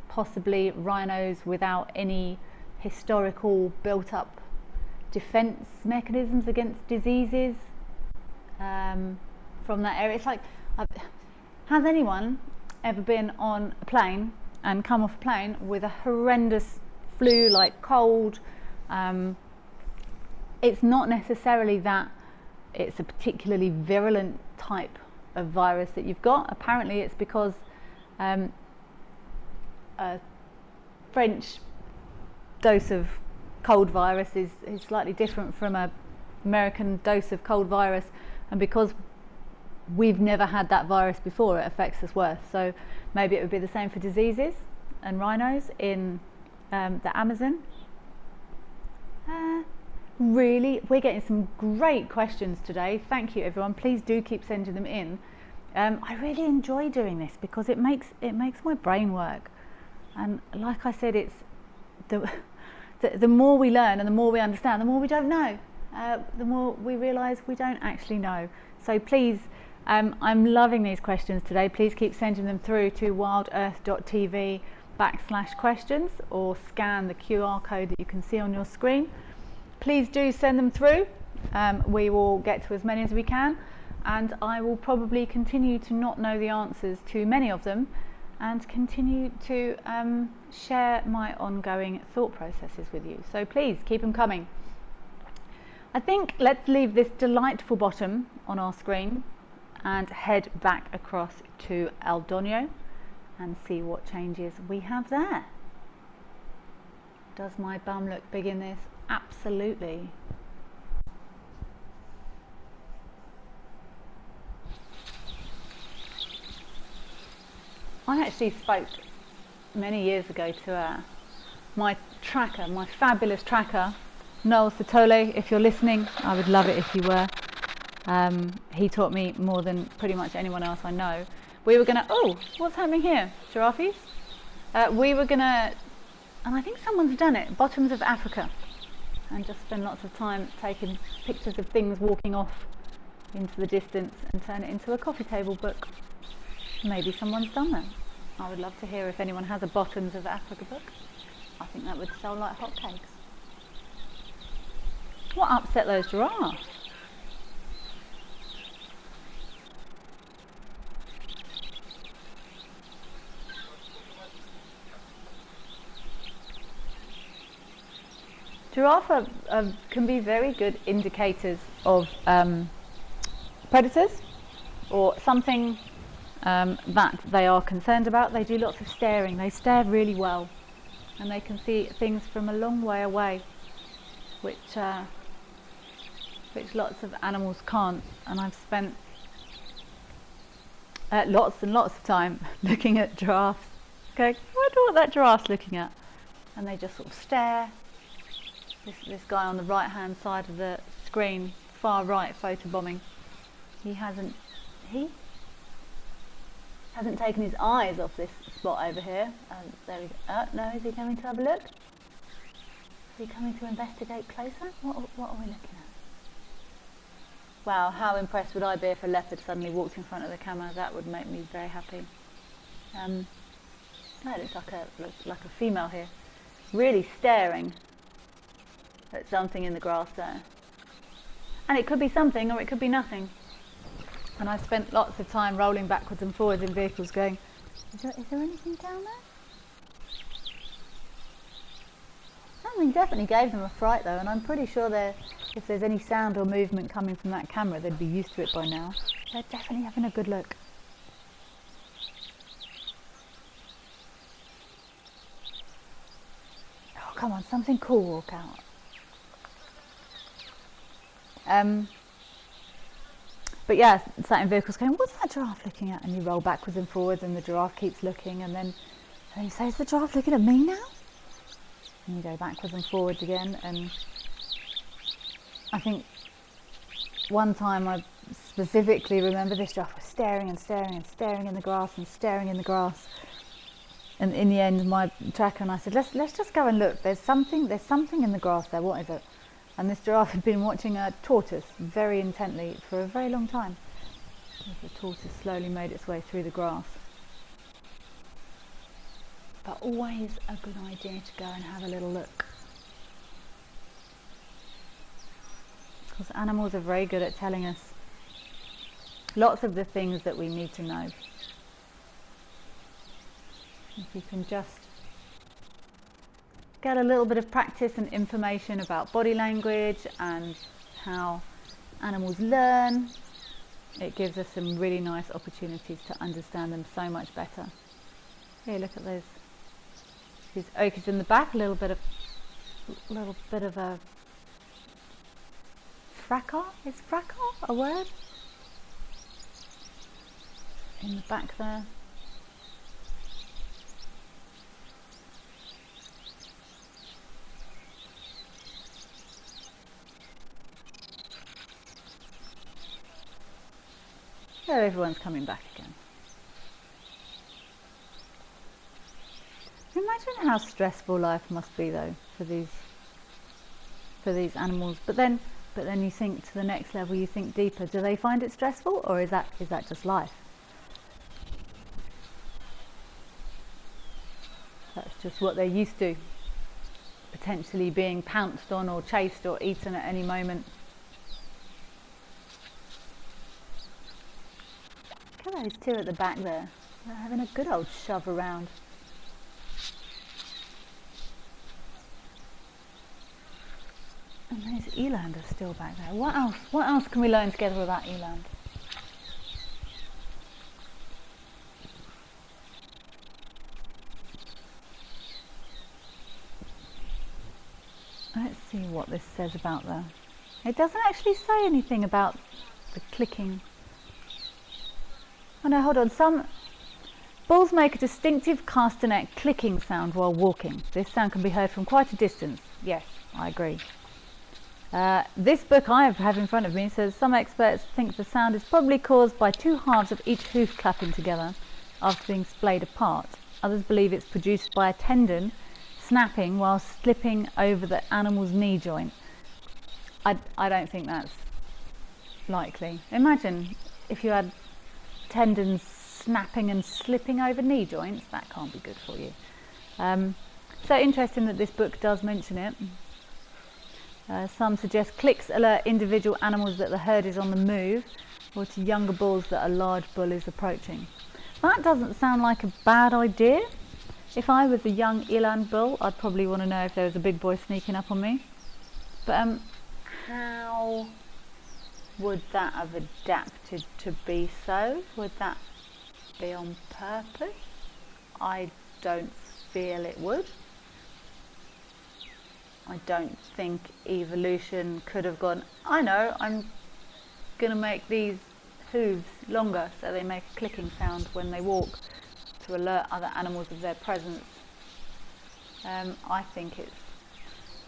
possibly rhinos without any historical built up defense mechanisms against diseases from that area. It's like, has anyone ever been on a plane and come off a plane with a horrendous flu, like cold? It's not necessarily that it's a particularly virulent type of virus that you've got. Apparently it's because a French dose of cold virus is slightly different from an American dose of cold virus, and because we've never had that virus before, it affects us worse. So maybe it would be the same for diseases and rhinos in the Amazon. Really, we're getting some great questions today. Thank you, everyone. Please do keep sending them in. I really enjoy doing this because it makes my brain work. And like I said, it's the more we learn and the more we understand, the more we don't know. The more we realise we don't actually know. So please, I'm loving these questions today. Please keep sending them through to wildearth.tv/questions, or scan the QR code that you can see on your screen. Please do send them through. We will get to as many as we can, and I will probably continue to not know the answers to many of them, and continue to share my ongoing thought processes with you. So please keep them coming. I think let's leave this delightful bottom on our screen and head back across to El Doño and see what changes we have there. Does my bum look big in this? Absolutely. I actually spoke many years ago to my tracker, my fabulous tracker, Noel Satole. If you're listening, I would love it if you were. He taught me more than pretty much anyone else I know. We were gonna, oh, what's happening here? Giraffes? We were gonna, and I think someone's done it, bottoms of Africa, and just spend lots of time taking pictures of things walking off into the distance and turn it into a coffee table book. Maybe someone's done that. I would love to hear if anyone has a bottoms of Africa book. I think that would sell like hotcakes. What upset those giraffes? Giraffes can be very good indicators of predators or something that they are concerned about. They do lots of staring. They stare really well, and they can see things from a long way away, which lots of animals can't. And I've spent lots and lots of time looking at giraffes, going, I wonder what that giraffe's looking at, and they just sort of stare. This guy on the right hand side of the screen, far right, photobombing, he Hasn't taken his eyes off this spot over here. There we go. Oh, no, is he coming to have a look? Is he coming to investigate closer? What are we looking at? Wow, how impressed would I be if a leopard suddenly walked in front of the camera? That would make me very happy. No, it looks like a female here, really staring at something in the grass there. And it could be something or it could be nothing. And I've spent lots of time rolling backwards and forwards in vehicles going, is there anything down there? Something definitely gave them a fright though, and I'm pretty sure if there's any sound or movement coming from that camera, they'd be used to it by now. They're definitely having a good look. Oh, come on, something cool walk out. But yeah, sat in vehicles going, what's that giraffe looking at? And you roll backwards and forwards and the giraffe keeps looking, and then you say, is the giraffe looking at me now? And you go backwards and forwards again. And I think one time I specifically remember this giraffe was staring and staring and staring in the grass and staring in the grass. And in the end, my tracker and I said, let's just go and look. There's something in the grass there. What is it? And this giraffe had been watching a tortoise very intently for a very long time. As the tortoise slowly made its way through the grass. But always a good idea to go and have a little look. Because animals are very good at telling us lots of the things that we need to know. If you can just get a little bit of practice and information about body language and how animals learn, it gives us some really nice opportunities to understand them so much better. Here, look at those. These ochres in the back, a little bit of a fracas. Is fracas a word? In the back there. So everyone's coming back again. Imagine how stressful life must be though for these animals. But then you think to the next level, you think deeper. Do they find it stressful, or is that just life? That's just what they're used to. Potentially being pounced on or chased or eaten at any moment. Look at those two at the back there. They're having a good old shove around. And those eland are still back there. What else can we learn together about eland? Let's see what this says about them. It doesn't actually say anything about the clicking. Oh no, hold on. Some bulls make a distinctive castanet clicking sound while walking. This sound can be heard from quite a distance. Yes, I agree. This book I have in front of me says some experts think the sound is probably caused by two halves of each hoof clapping together after being splayed apart. Others believe it's produced by a tendon snapping while slipping over the animal's knee joint. I don't think that's likely. Imagine if you had tendons snapping and slipping over knee joints. That can't be good for you. So interesting that this book does mention it. Some suggest clicks alert individual animals that the herd is on the move, or to younger bulls that a large bull is approaching. That doesn't sound like a bad idea. If I was a young eland bull, I'd probably want to know if there was a big boy sneaking up on me. But how would that have adapted to be so? Would that be on purpose? I don't feel it would. I don't think evolution could have gone, I know, I'm going to make these hooves longer so they make a clicking sound when they walk to alert other animals of their presence. I think it's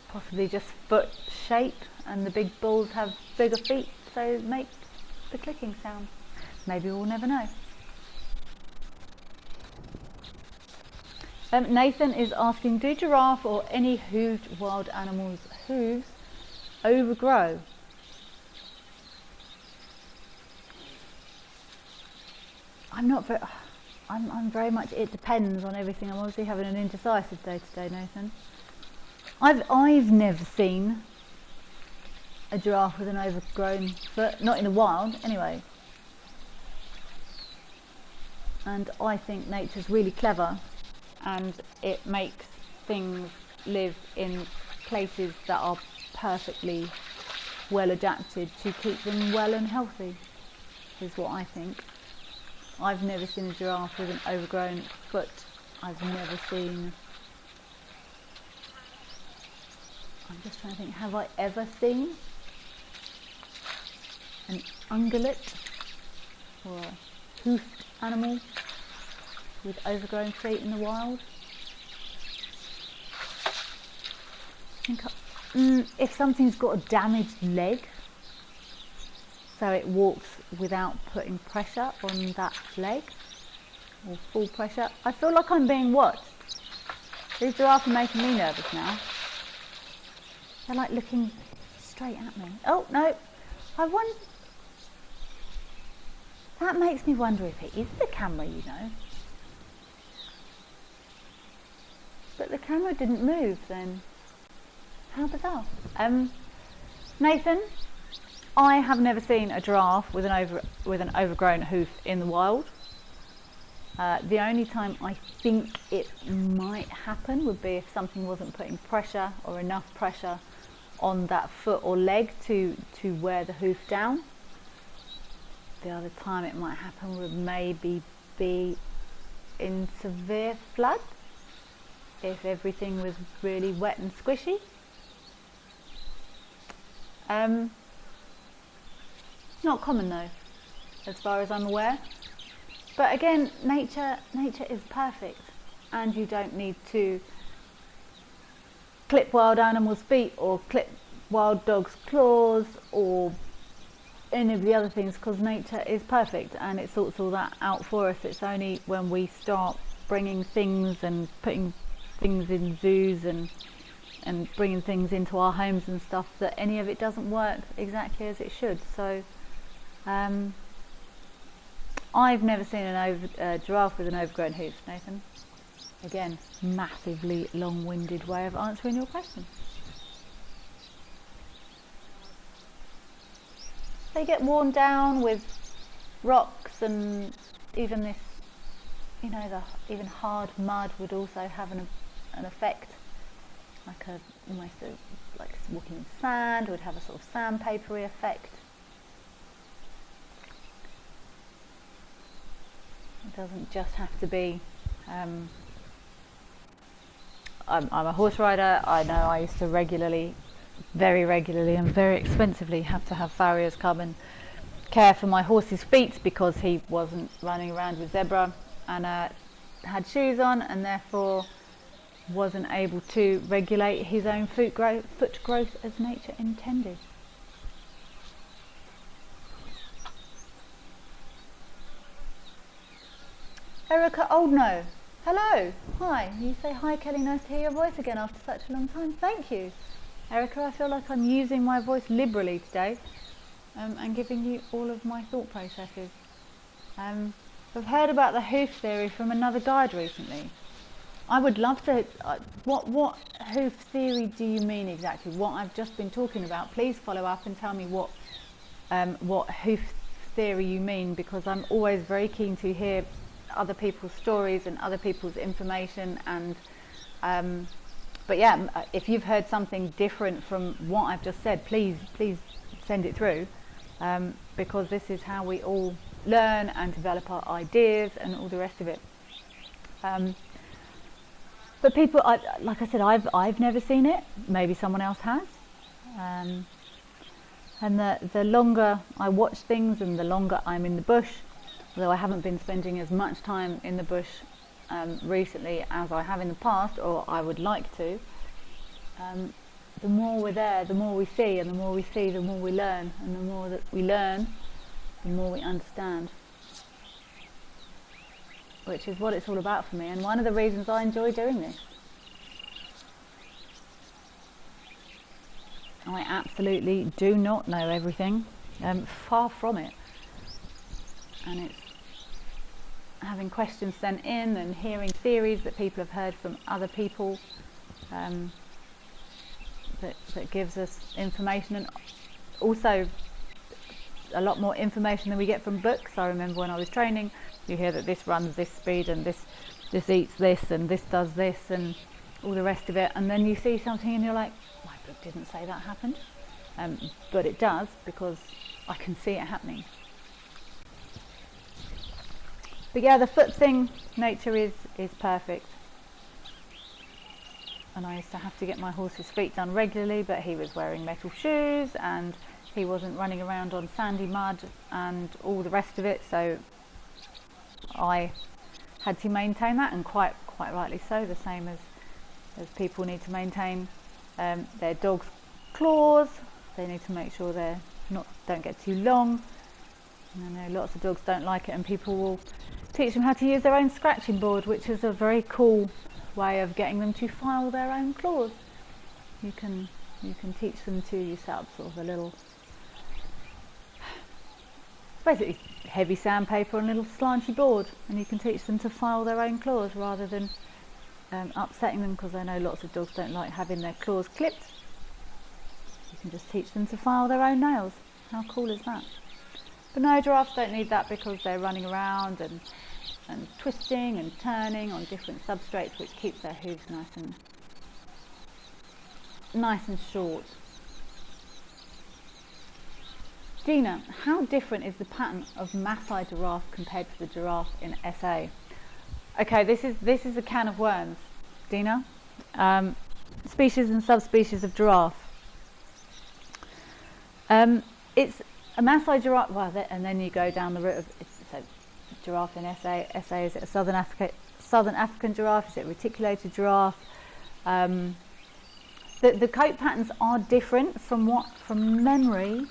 possibly just foot shape, and the big bulls have bigger feet, so make the clicking sound. Maybe we'll never know. Nathan is asking, do giraffe or any hooved wild animals' hooves overgrow? I'm very much, it depends on everything. I'm obviously having an indecisive day today, Nathan. I've never seen a giraffe with an overgrown foot, not in the wild anyway. And I think nature's really clever, and it makes things live in places that are perfectly well adapted to keep them well and healthy, is what I think. I've never seen a giraffe with an overgrown foot. I've never seen... I'm just trying to think, have I ever seen an ungulate or a hoofed animal with overgrown feet in the wild? I think if something's got a damaged leg, so it walks without putting pressure on that leg, or full pressure. I feel like I'm being watched. These giraffes are making me nervous now. They're like looking straight at me. Oh no, that makes me wonder if it is the camera, you know. But the camera didn't move then. How bizarre. Nathan, I have never seen a giraffe with an overgrown hoof in the wild. The only time I think it might happen would be if something wasn't putting pressure or enough pressure on that foot or leg to wear the hoof down. The other time it might happen would maybe be in severe floods, if everything was really wet and squishy. Not common though, as far as I'm aware. But again, nature is perfect, and you don't need to clip wild animals' feet or clip wild dogs' claws or any of the other things, because nature is perfect and it sorts all that out for us. It's only when we start bringing things and putting things in zoos and bringing things into our homes and stuff that any of it doesn't work exactly as it should. So I've never seen a giraffe with an overgrown hoof, Nathan. Again, massively long-winded way of answering your question. They get worn down with rocks, and even this, you know, even hard mud would also have an effect, like almost like walking in sand would have a sort of sandpapery effect. It doesn't just have to be. I'm a horse rider. I know I used to very regularly and very expensively have to have farriers come and care for my horse's feet because he wasn't running around with zebra and had shoes on, and therefore wasn't able to regulate his own foot growth as nature intended. Erica Oldno, hello, hi. You say hi, Kelly, nice to hear your voice again after such a long time. Thank you. Erica, I feel like I'm using my voice liberally today and giving you all of my thought processes. I've heard about the hoof theory from another guide recently. I would love to, what hoof theory do you mean exactly? What I've just been talking about, please follow up and tell me what hoof theory you mean, because I'm always very keen to hear other people's stories and other people's information, and but yeah, if you've heard something different from what I've just said, please send it through, because this is how we all learn and develop our ideas and all the rest of it. But people, like I said, I've never seen it. Maybe someone else has. And the longer I watch things and the longer I'm in the bush, although I haven't been spending as much time in the bush recently as I have in the past, or I would like to, the more we're there, the more we see, and the more we see, the more we learn, and the more that we learn, the more we understand. which is what it's all about for me, and one of the reasons I enjoy doing this. I absolutely do not know everything, far from it, and it's having questions sent in and hearing theories that people have heard from other people, that gives us information, and also a lot more information than we get from books. I remember when I was training, you hear that this runs this speed and this eats this and this does this and all the rest of it, and then you see something and you're like, my book didn't say that happened, but it does, because I can see it happening. But yeah, the foot thing, nature is perfect. And I used to have to get my horse's feet done regularly, but he was wearing metal shoes and he wasn't running around on sandy mud and all the rest of it, so I had to maintain that, and quite rightly so, the same as people need to maintain their dog's claws. They need to make sure don't get too long. And I know lots of dogs don't like it, and people will teach them how to use their own scratching board, which is a very cool way of getting them to file their own claws. You can teach them to, you set up sort of a little, it's basically heavy sandpaper on a little slanty board, and you can teach them to file their own claws rather than upsetting them, because I know lots of dogs don't like having their claws clipped. You can just teach them to file their own nails. How cool is that? But no, giraffes don't need that, because they're running around and twisting and turning on different substrates, which keeps their hooves nice and short. Dina, how different is the pattern of Maasai giraffe compared to the giraffe in SA? Okay, this is a can of worms, Dina. Species and subspecies of giraffe. It's a Maasai giraffe, and then you go down the route of, so giraffe in SA, is it a Southern African giraffe, is it a reticulated giraffe? The coat patterns are different from memory.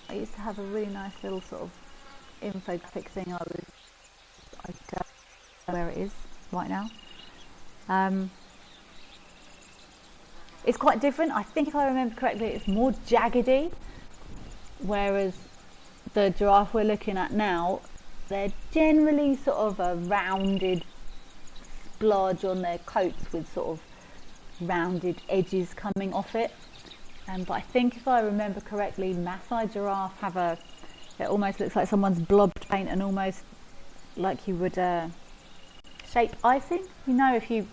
I used to have a really nice little sort of infographic thing. I don't know where it is right now. It's quite different. I think if I remember correctly, it's more jaggedy, whereas the giraffe we're looking at now, they're generally sort of a rounded splodge on their coats with sort of rounded edges coming off it. But I think if I remember correctly, Maasai giraffe it almost looks like someone's blobbed paint, and almost like you would shape icing. You know, if you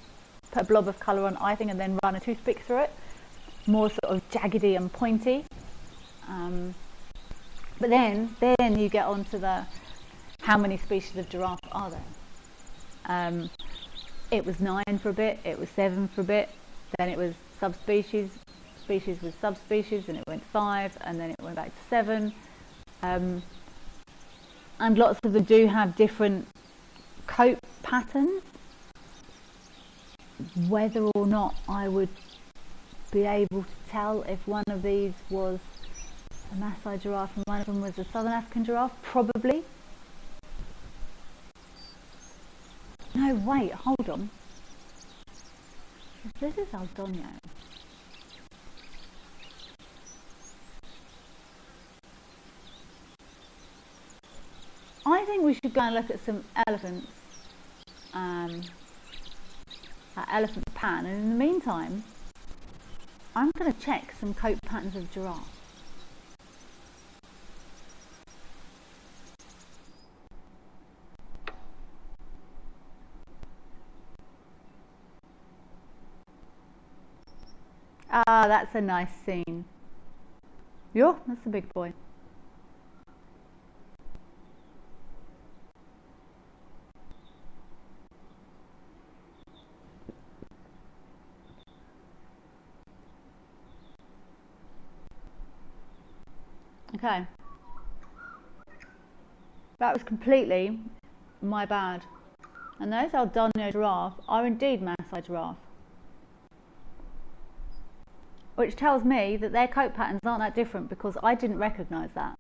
put a blob of colour on icing and then run a toothpick through it, more sort of jaggedy and pointy. But then you get on to the how many species of giraffe are there. It was 9 for a bit, it was 7 for a bit, then it was subspecies, species with subspecies, and it went 5, and then it went back to 7. And lots of them do have different coat patterns. Whether or not I would be able to tell if one of these was a Maasai giraffe and one of them was a Southern African giraffe, probably. No, wait, hold on. This is Aldonio. I think we should go and look at some elephants, elephant pan, and in the meantime, I'm going to check some coat patterns of giraffe. Ah, that's a nice scene. Yo, that's a big boy. Okay. That was completely my bad. And those Aldonio giraffe are indeed Maasai giraffe. Which tells me that their coat patterns aren't that different, because I didn't recognise that.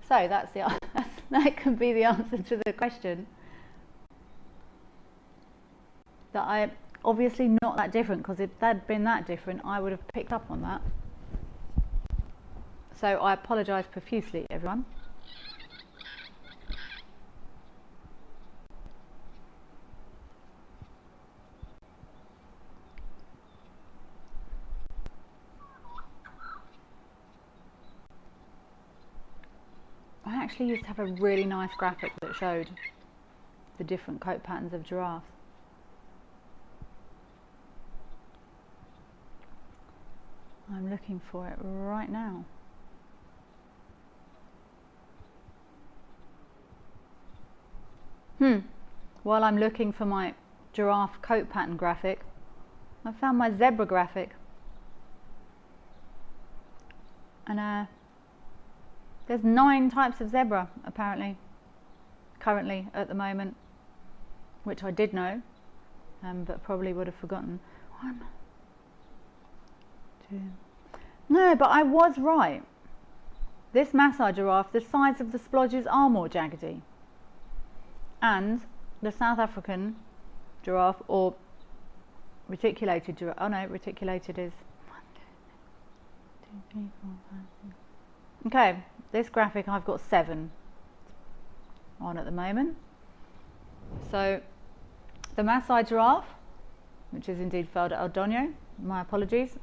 So that's That could be the answer to the question. That I obviously not that different, because if they'd been that different, I would have picked up on that. So I apologise profusely, everyone. I actually used to have a really nice graphic that showed the different coat patterns of giraffes. I'm looking for it right now. While I'm looking for my giraffe coat pattern graphic, I found my zebra graphic. And there's 9 types of zebra, apparently, currently at the moment, which I did know, but probably would have forgotten. 1, 2. No, but I was right. This Maasai giraffe, the sides of the splodges are more jaggedy. And the South African giraffe, or reticulated giraffe, oh no, reticulated is 1, 2, 3, 4, 5, 6. Okay, this graphic I've got 7 on at the moment. So the Maasai giraffe, which is indeed found at El Doño, my apologies,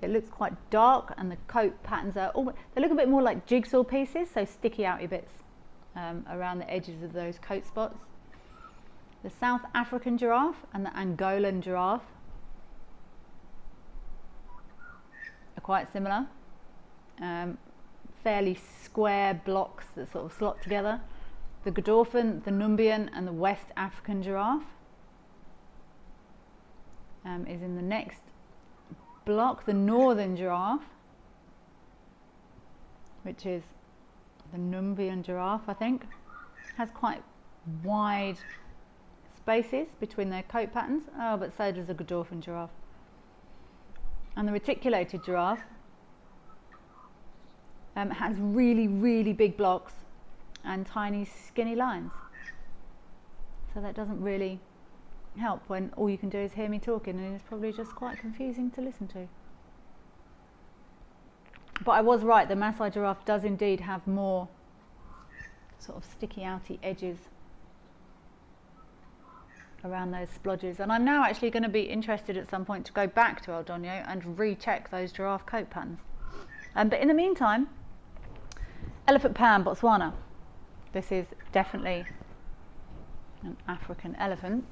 it looks quite dark, and the coat patterns are they look a bit more like jigsaw pieces, so sticky outy bits around the edges of those coat spots. The South African giraffe and the Angolan giraffe are quite similar, fairly square blocks that sort of slot together. The Godorphin, the Numbian and the West African giraffe is in the next block. The Northern giraffe, which is the Numbian giraffe, I think, has quite wide spaces between their coat patterns. Oh, but so does the Godorphin giraffe. And the reticulated giraffe has really, really big blocks and tiny skinny lines. So that doesn't really help when all you can do is hear me talking, and it's probably just quite confusing to listen to. But I was right, the Maasai giraffe does indeed have more sort of sticky outy edges around those splodges. And I'm now actually going to be interested at some point to go back to El Doño and recheck those giraffe coat patterns. But in the meantime, Elephant Pan, Botswana. This is definitely an African elephant.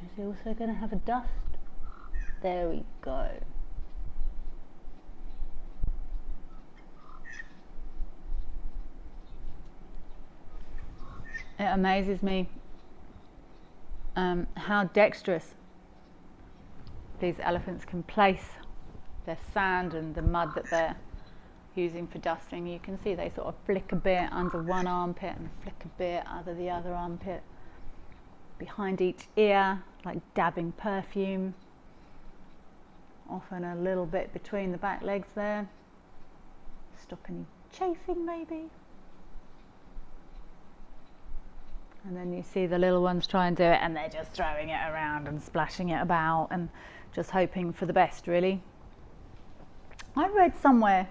Is he also going to have a dust? There we go. It amazes me how dexterous these elephants can place their sand and the mud that they're using for dusting. You can see they sort of flick a bit under one armpit and flick a bit under the other armpit, behind each ear, like dabbing perfume, often a little bit between the back legs there, stop any chafing maybe. And then you see the little ones try and do it, and they're just throwing it around and splashing it about and just hoping for the best, really. I read somewhere,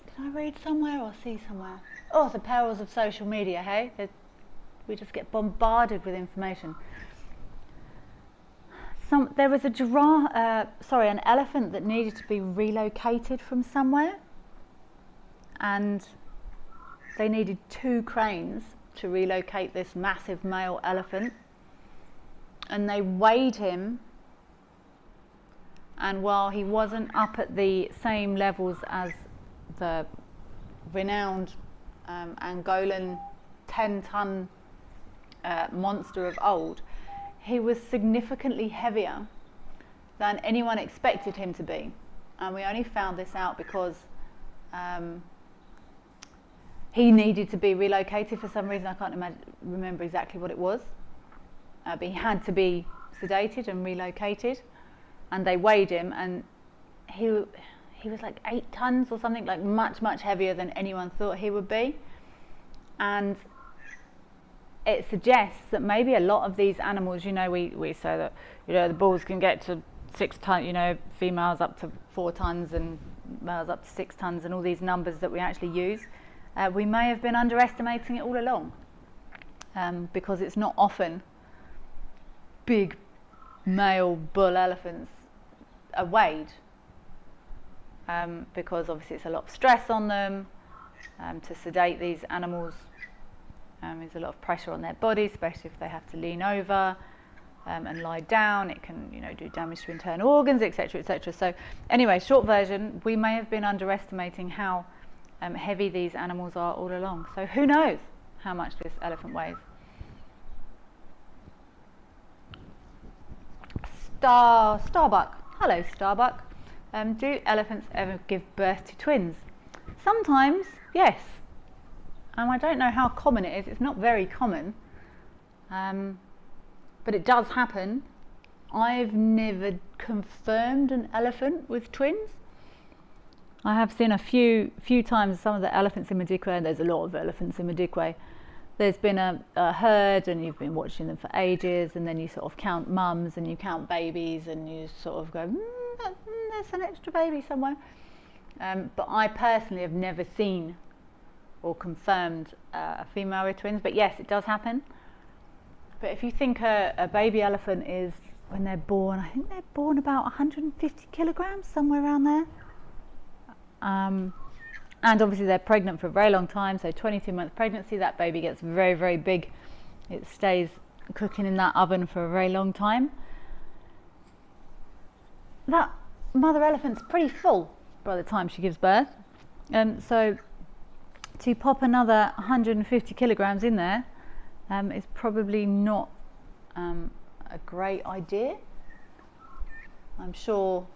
did I read somewhere or see somewhere? Oh, the perils of social media, hey? We just get bombarded with information. There was an elephant that needed to be relocated from somewhere, and they needed 2 cranes to relocate this massive male elephant, and they weighed him, and while he wasn't up at the same levels as the renowned Angolan 10-ton monster of old, he was significantly heavier than anyone expected him to be. And we only found this out because he needed to be relocated for some reason. I can't remember exactly what it was, but he had to be sedated and relocated, and they weighed him, and he was like 8 tons or something, like much heavier than anyone thought he would be. And it suggests that maybe a lot of these animals, you know, we say that, you know, the bulls can get to 6 tons, you know, females up to 4 tons and males up to 6 tons, and all these numbers that we actually use, we may have been underestimating it all along, because it's not often big male bull elephants are weighed, because obviously it's a lot of stress on them. To sedate these animals, there's a lot of pressure on their body, especially if they have to lean over and lie down. It can, you know, do damage to internal organs, etc., etc. So anyway, short version, we may have been underestimating how heavy these animals are all along. So who knows how much this elephant weighs. Starbuck. Hello, Starbuck. Do elephants ever give birth to twins? Sometimes, yes. I don't know how common it is. It's not very common, but it does happen. I've never confirmed an elephant with twins. I have seen a few times some of the elephants in Madikwe, and there's a lot of elephants in Madikwe. There's been a herd, and you've been watching them for ages, and then you sort of count mums and you count babies, and you sort of go, there's an extra baby somewhere. But I personally have never seen or confirmed a female with twins, but yes, it does happen. But if you think a baby elephant is, when they're born, I think they're born about 150 kilograms, somewhere around there. And obviously they're pregnant for a very long time, so 22-month pregnancy, that baby gets very, very big. It stays cooking in that oven for a very long time. That mother elephant's pretty full by the time she gives birth. So to pop another 150 kilograms in there is probably not a great idea. I'm sure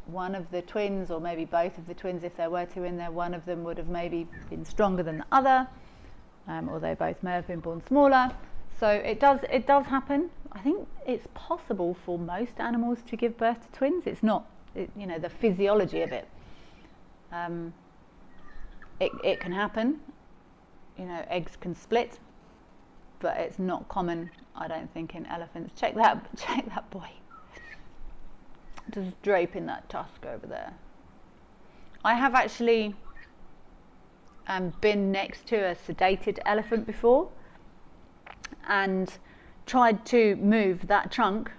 one of the twins, or maybe both of the twins, if there were two in there, one of them would have maybe been stronger than the other, or they both may have been born smaller. So it does happen. I think it's possible for most animals to give birth to twins. It's not, you know, the physiology of it. It can happen. You know, eggs can split, but it's not common, I don't think, in elephants. Check that boy. Just draping that tusk over there. I have actually been next to a sedated elephant before and tried to move that trunk.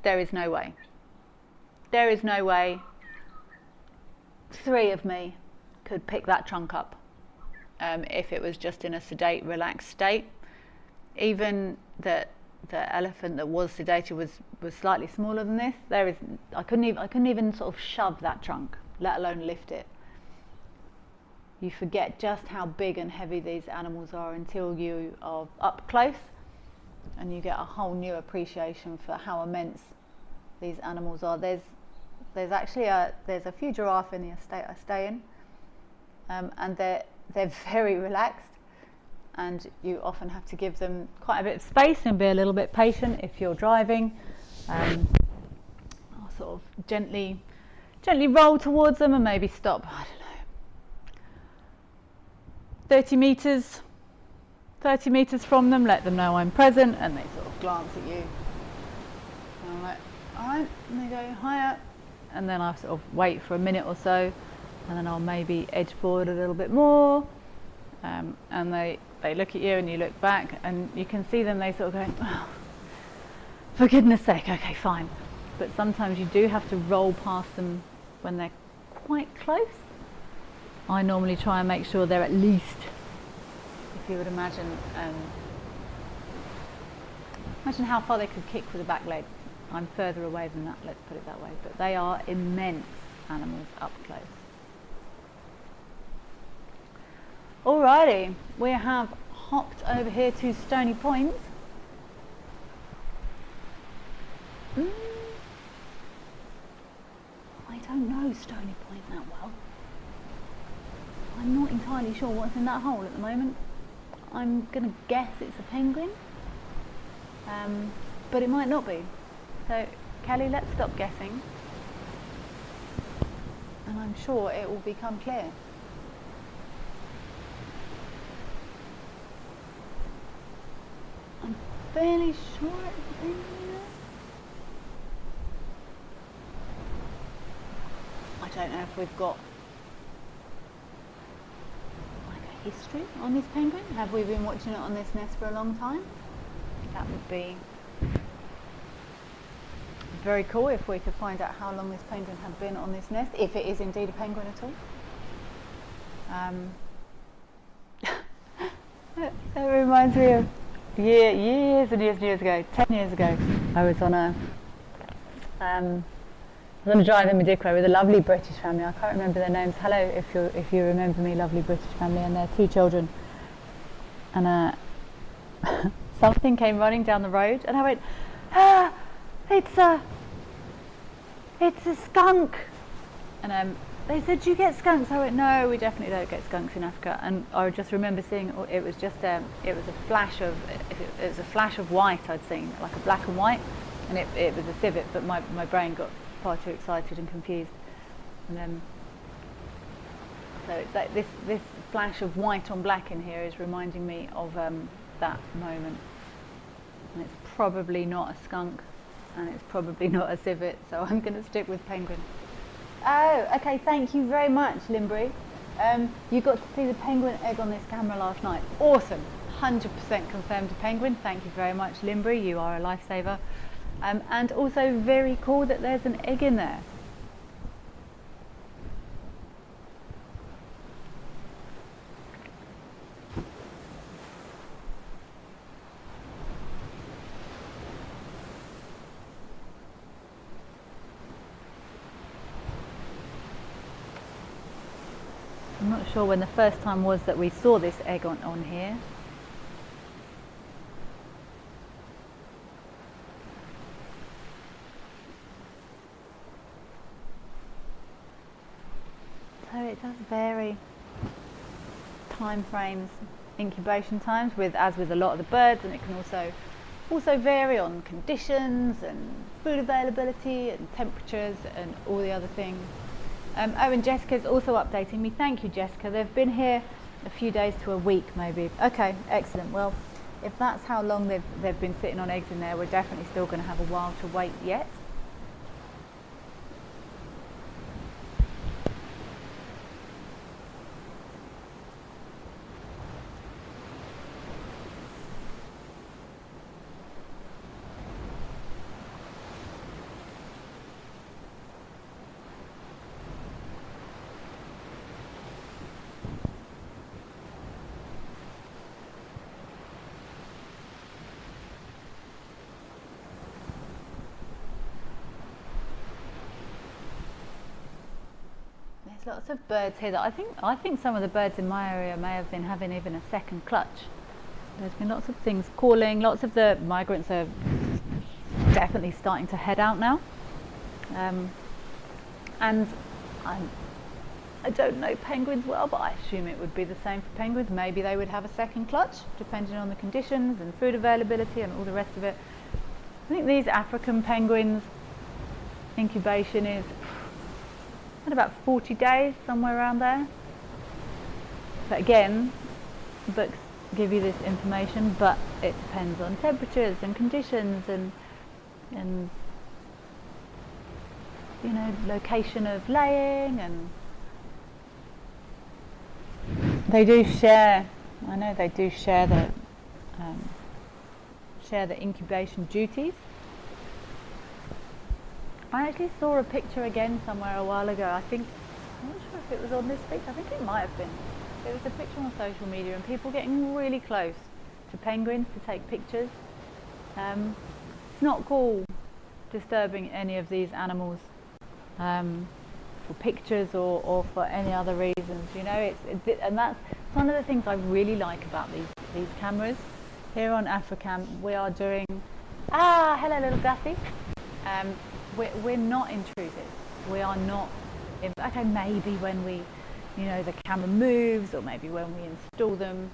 There is no way. There is no way 3 of me could pick that trunk up if it was just in a sedate, relaxed state. Even the elephant that was sedated was slightly smaller than this. I couldn't even sort of shove that trunk, let alone lift it. You forget just how big and heavy these animals are until you are up close, and you get a whole new appreciation for how immense these animals are. There's actually a few giraffe in the estate I stay in, and they're very relaxed. And you often have to give them quite a bit of space and be a little bit patient if you're driving. I'll sort of gently roll towards them and maybe stop, I don't know, 30 metres from them, let them know I'm present, and they sort of glance at you. And I'm like, alright, and they go higher, and then I sort of wait for a minute or so, and then I'll maybe edge forward a little bit more, and they look at you and you look back, and you can see them, they sort of going, oh, for goodness sake, okay, fine. But sometimes you do have to roll past them when they're quite close. I normally try and make sure they're at least, if you would imagine how far they could kick with the back leg. I'm further away than that, let's put it that way. But they are immense animals up close. Alrighty, we have hopped over here to Stony Point. I don't know Stony Point that well. I'm not entirely sure what's in that hole at the moment. I'm going to guess it's a penguin, but it might not be. So Kelly, let's stop guessing, and I'm sure it will become clear. I'm fairly sure it's a penguin. I don't know if we've got like a history on this penguin. Have we been watching it on this nest for a long time? That would be very cool if we could find out how long this penguin had been on this nest, if it is indeed a penguin at all. That reminds me of years and years ago, 10 years ago, I was on a drive in Medicare with a lovely British family. I can't remember their names. Hello, if you remember me, lovely British family, and their 2 children. And something came running down the road, and I went, "Ah, it's a skunk." And they said, "Do you get skunks?" I went, "No, we definitely don't get skunks in Africa." And I just remember seeing it was a flash of white I'd seen, like a black and white, and it was a civet, but my brain got far too excited and confused, and then so this flash of white on black in here is reminding me of that moment, and it's probably not a skunk, and it's probably not a civet, so I'm going to stick with penguin. Oh, okay, thank you very much, Limbri. You got to see the penguin egg on this camera last night. Awesome, 100% confirmed a penguin. Thank you very much, Limbri, you are a lifesaver. And also very cool that there's an egg in there. I'm not sure when the first time was that we saw this egg on here. So it does vary, time frames, incubation times, as with a lot of the birds, and it can also vary on conditions and food availability and temperatures and all the other things. Oh, and Jessica's also updating me. Thank you, Jessica. They've been here a few days to a week, maybe. Okay, excellent. Well, if that's how long they've been sitting on eggs in there, we're definitely still going to have a while to wait yet. Lots of birds here that I think some of the birds in my area may have been having even a second clutch. There's been lots of things calling. Lots of the migrants are definitely starting to head out now, and I don't know penguins well, but I assume it would be the same for penguins. Maybe they would have a second clutch depending on the conditions and food availability and all the rest of it. I think these African penguins incubation is about 40 days, somewhere around there. But again, books give you this information, but it depends on temperatures and conditions and you know, location of laying, and they do share. I know they do share the incubation duties. I actually saw a picture again somewhere a while ago. I'm not sure if it was on this picture. I think it might have been. It was a picture on social media, and people getting really close to penguins to take pictures. It's not cool disturbing any of these animals for pictures or for any other reasons. You know, and that's one of the things I really like about these cameras. Here on Africam, we are doing. Hello, little Gussie. We're not intrusive. We are not. Okay, maybe when the camera moves, or maybe when we install them.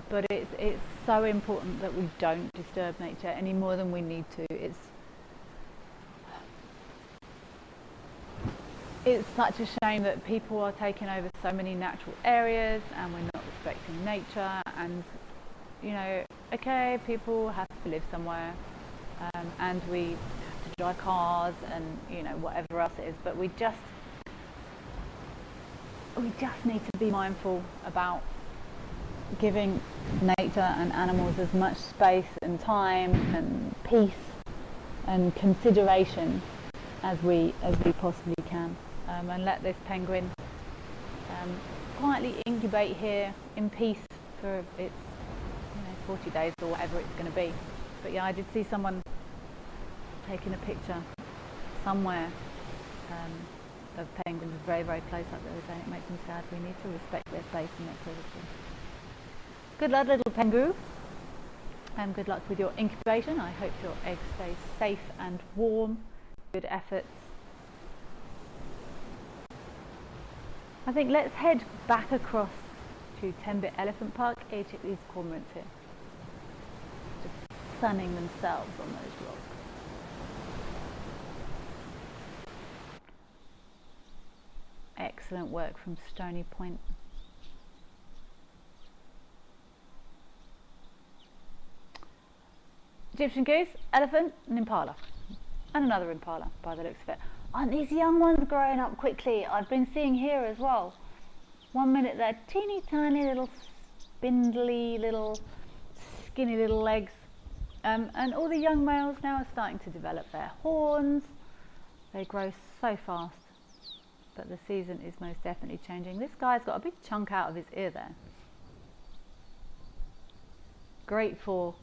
But it's so important that we don't disturb nature any more than we need to. it's such a shame that people are taking over so many natural areas and we're not respecting nature. And you know, okay, people have to live somewhere, and we have to drive cars and you know whatever else it is, but we just need to be mindful about giving nature and animals as much space and time and peace and consideration as we possibly can, and let this penguin quietly incubate here in peace for its 40 days or whatever it's going to be. But yeah, I did see someone taking a picture somewhere of penguins very, very close up the other day. It makes me sad. We need to respect their space and their privacy. Good luck, little pengu, and good luck with your incubation. I hope your eggs stay safe and warm. Good efforts. I think let's head back across to 10-bit Elephant Park. Check these cormorants here, just sunning themselves on those rocks. Excellent work from Stony Point. Egyptian goose, elephant, and impala. And another impala by the looks of it. Aren't these young ones growing up quickly? I've been seeing here as well. 1 minute they're teeny tiny little spindly little skinny little legs. And all the young males now are starting to develop their horns. They grow so fast. But the season is most definitely changing. This guy's got a big chunk out of his ear there. Great for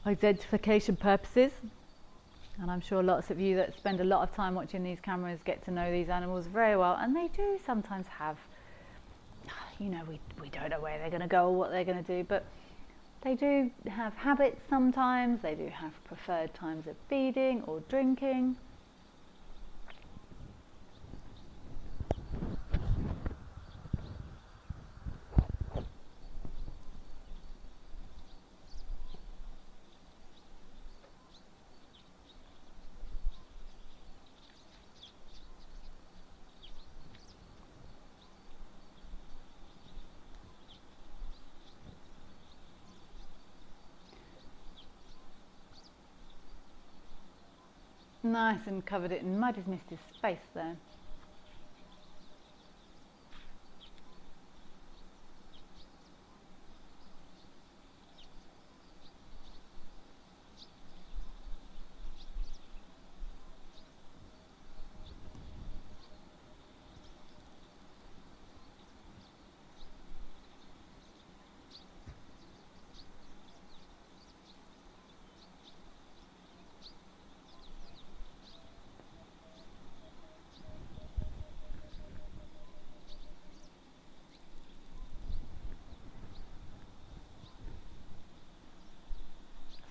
identification purposes. And I'm sure lots of you that spend a lot of time watching these cameras get to know these animals very well. And they do sometimes have, you know, we don't know where they're going to go or what they're going to do. But they do have habits sometimes. They do have preferred times of feeding or drinking. Nice, and covered it in mud. He's missed his face there.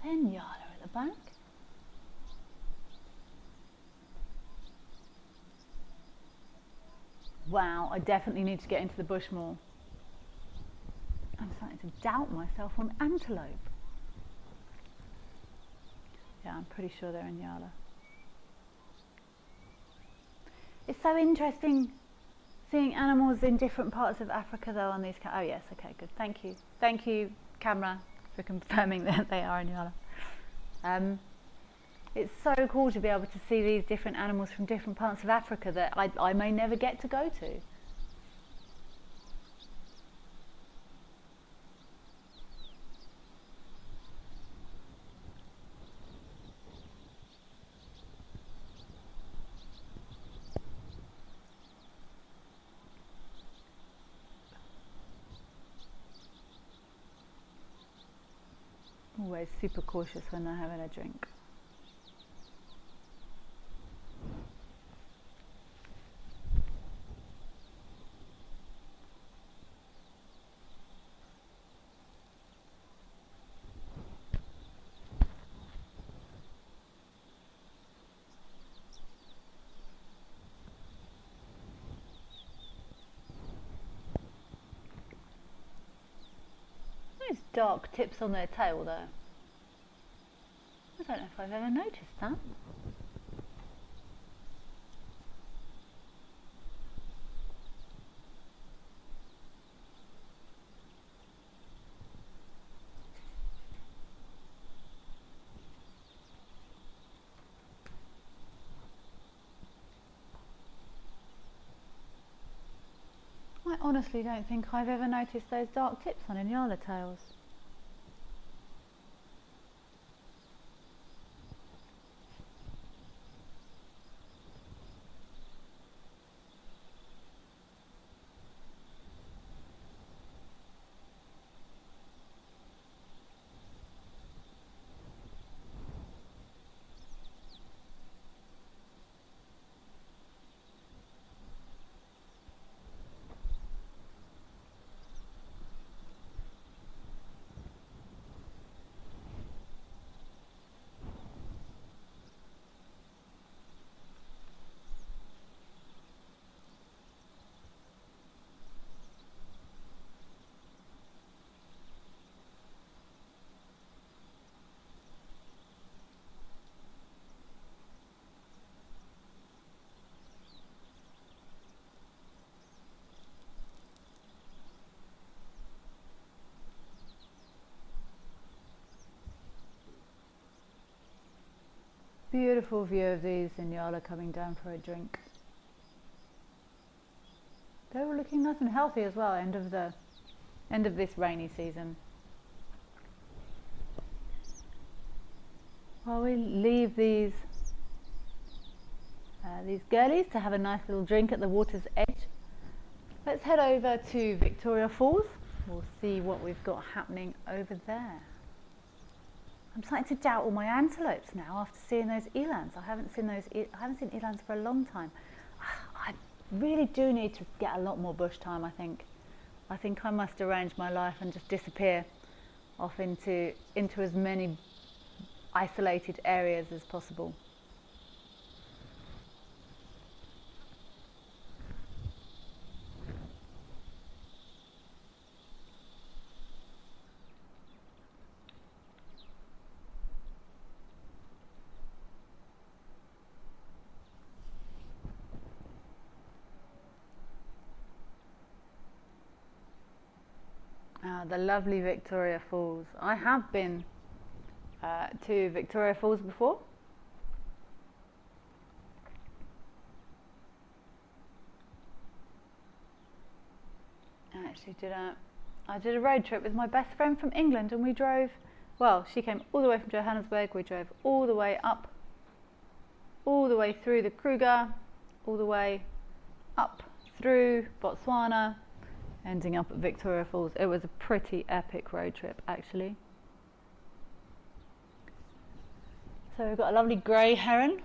Then Yala at the back. Wow, I definitely need to get into the bush more. I'm starting to doubt myself on antelope. Yeah, I'm pretty sure they're in Yala. It's so interesting seeing animals in different parts of Africa though on these oh yes, okay, good. Thank you. Thank you, camera, for confirming that they are in Yala. It's so cool to be able to see these different animals from different parts of Africa that I may never get to go to. Always super cautious when they're having a drink. Those dark tips on their tail though. I don't know if I've ever noticed that. I honestly don't think I've ever noticed those dark tips on Inyala tails. Beautiful view of these Inyala coming down for a drink. They were looking nice and healthy as well, end of this rainy season. While we leave these girlies to have a nice little drink at the water's edge, let's head over to Victoria Falls. We'll see what we've got happening over there. I'm starting to doubt all my antelopes now after seeing those elands. I haven't seen elands for a long time. I really do need to get a lot more bush time, I think. I think I must arrange my life and just disappear off into as many isolated areas as possible. The lovely Victoria Falls. I have been to Victoria Falls before. I did a road trip with my best friend from England, and we drove, well, she came all the way from Johannesburg, we drove all the way up, all the way through the Kruger, all the way up through Botswana, ending up at Victoria Falls. It was a pretty epic road trip, actually. So we've got a lovely grey heron.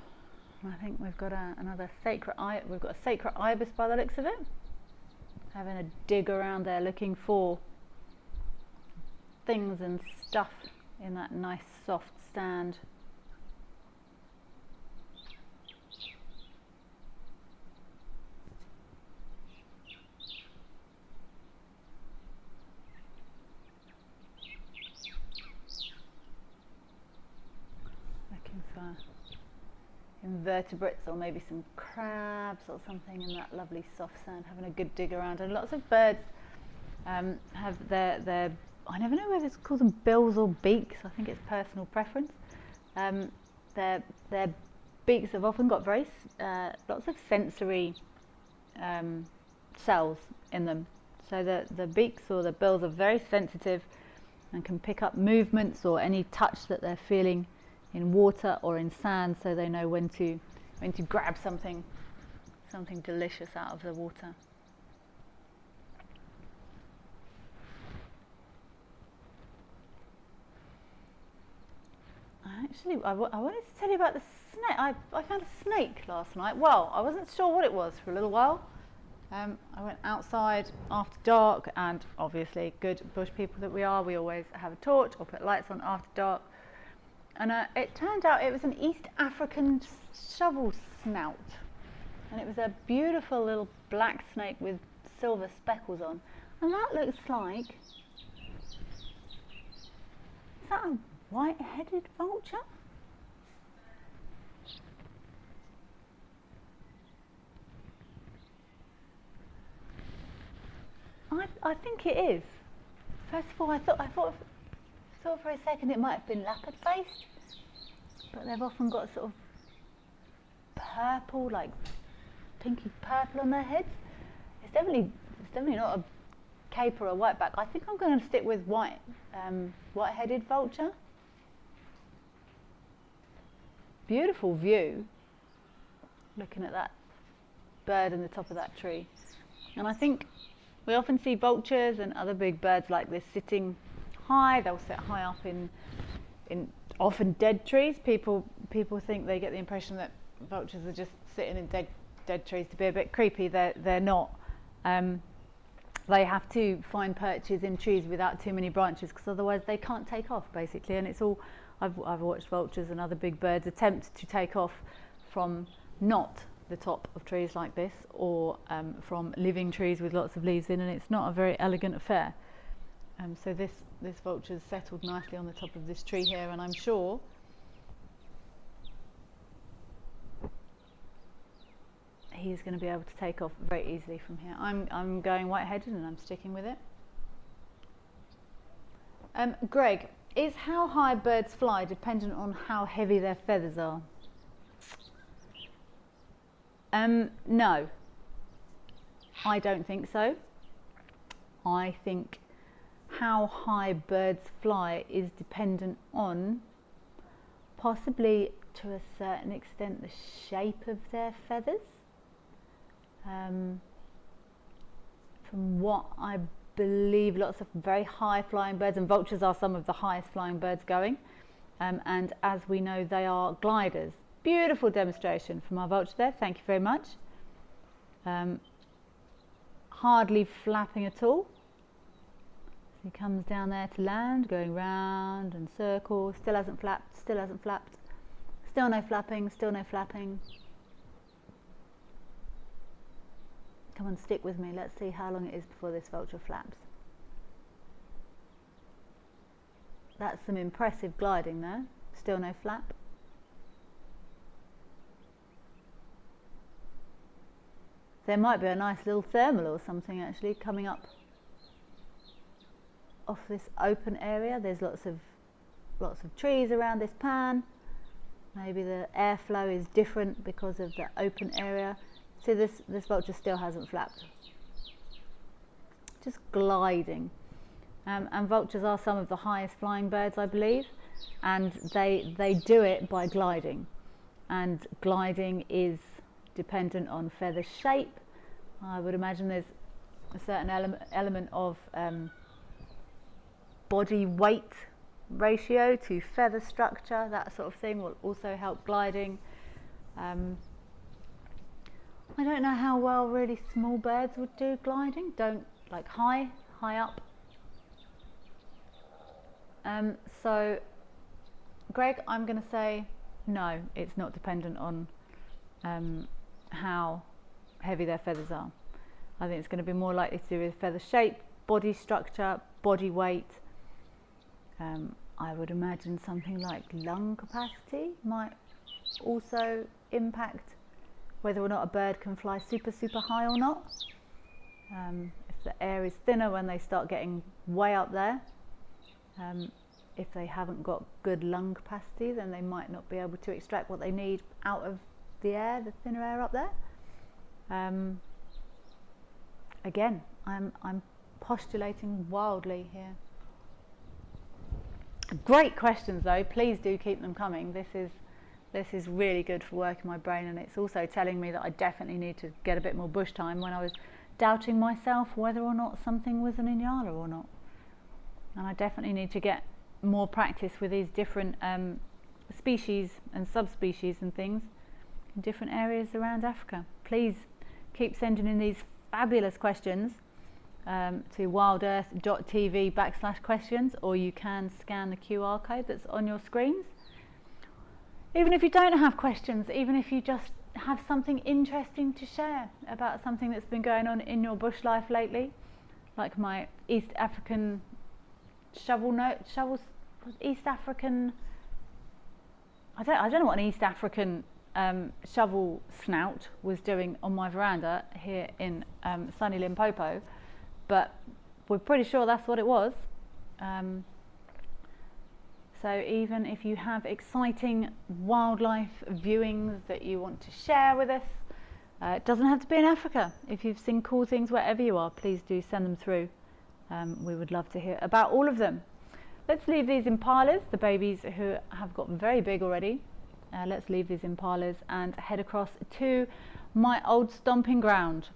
I think we've got another sacred ibis by the looks of it. Having a dig around there, looking for things and stuff in that nice soft sand. Invertebrates or maybe some crabs or something in that lovely soft sand, having a good dig around. And lots of birds have their I never know whether it's called them bills or beaks. I think it's personal preference. Their beaks have often got lots of sensory cells in them. So the beaks or the bills are very sensitive and can pick up movements or any touch that they're feeling in water or in sand, so they know when to grab something delicious out of the water. I wanted to tell you about the snake. I found a snake last night. Well, I wasn't sure what it was for a little while. I went outside after dark, and obviously, good bush people that we are, we always have a torch or put lights on after dark. And it turned out it was an East African shovel snout, and it was a beautiful little black snake with silver speckles on. And that looks like, is that a white-headed vulture? I think it is. First of all, I thought for a second it might have been leopard faced, but they've often got sort of purple, like pinky purple on their heads. It's definitely It's definitely not a caper or whiteback. I think I'm going to stick with white-headed vulture. Beautiful view, looking at that bird in the top of that tree. And I think we often see vultures and other big birds like this sitting high. They'll sit high up in often dead trees. People think, they get the impression that vultures are just sitting in dead trees to be a bit creepy. They're not. They have to find perches in trees without too many branches, because otherwise they can't take off, basically. And it's all, I've watched vultures and other big birds attempt to take off from not the top of trees like this, or from living trees with lots of leaves in, and it's not a very elegant affair. So this vulture's settled nicely on the top of this tree here, and I'm sure he's going to be able to take off very easily from here. I'm going white-headed and I'm sticking with it. Greg, is how high birds fly dependent on how heavy their feathers are? No, I don't think so. I think how high birds fly is dependent on, possibly to a certain extent, the shape of their feathers. From what I believe, lots of very high flying birds, and vultures are some of the highest flying birds going, and as we know, they are gliders. Beautiful demonstration from our vulture there, thank you very much. Hardly flapping at all. So he comes down there to land, going round and circles, still hasn't flapped, still hasn't flapped, still no flapping, still no flapping. Come on, stick with me. Let's see how long it is before this vulture flaps. That's some impressive gliding there. Still no flap. There might be a nice little thermal or something actually coming up off this open area. There's lots of trees around this pan. Maybe the airflow is different because of the open area. See, this vulture still hasn't flapped. Just gliding. And vultures are some of the highest flying birds, I believe, and they do it by gliding. And gliding is dependent on feather shape. I would imagine there's a certain element of body weight ratio to feather structure. That sort of thing will also help gliding. I don't know how well really small birds would do gliding. Don't like high up. So, Greg, I'm going to say no. It's not dependent on how heavy their feathers are. I think it's going to be more likely to do with feather shape, body structure, body weight. I would imagine something like lung capacity might also impact whether or not a bird can fly super high or not. If the air is thinner when they start getting way up there, if they haven't got good lung capacity, then they might not be able to extract what they need out of the air, the thinner air up there. Again, I'm postulating wildly here. Great questions though, please do keep them coming. This is really good for working my brain, and it's also telling me that I definitely need to get a bit more bush time when I was doubting myself whether or not something was an Inyala or not. And I definitely need to get more practice with these different species and subspecies and things in different areas around Africa. Please keep sending in these fabulous questions to wildearth.tv/questions, or you can scan the QR code that's on your screens. Even if you don't have questions, even if you just have something interesting to share about something that's been going on in your bush life lately, like my East African East African, I don't know what an East African shovel snout was doing on my veranda here in sunny Limpopo, but we're pretty sure that's what it was. So even if you have exciting wildlife viewings that you want to share with us, It doesn't have to be in Africa. If you've seen cool things wherever you are, please do send them through. We would love to hear about all of them. Let's leave these impalas, the babies who have gotten very big already. Let's leave these impalas and head across to my old stomping ground,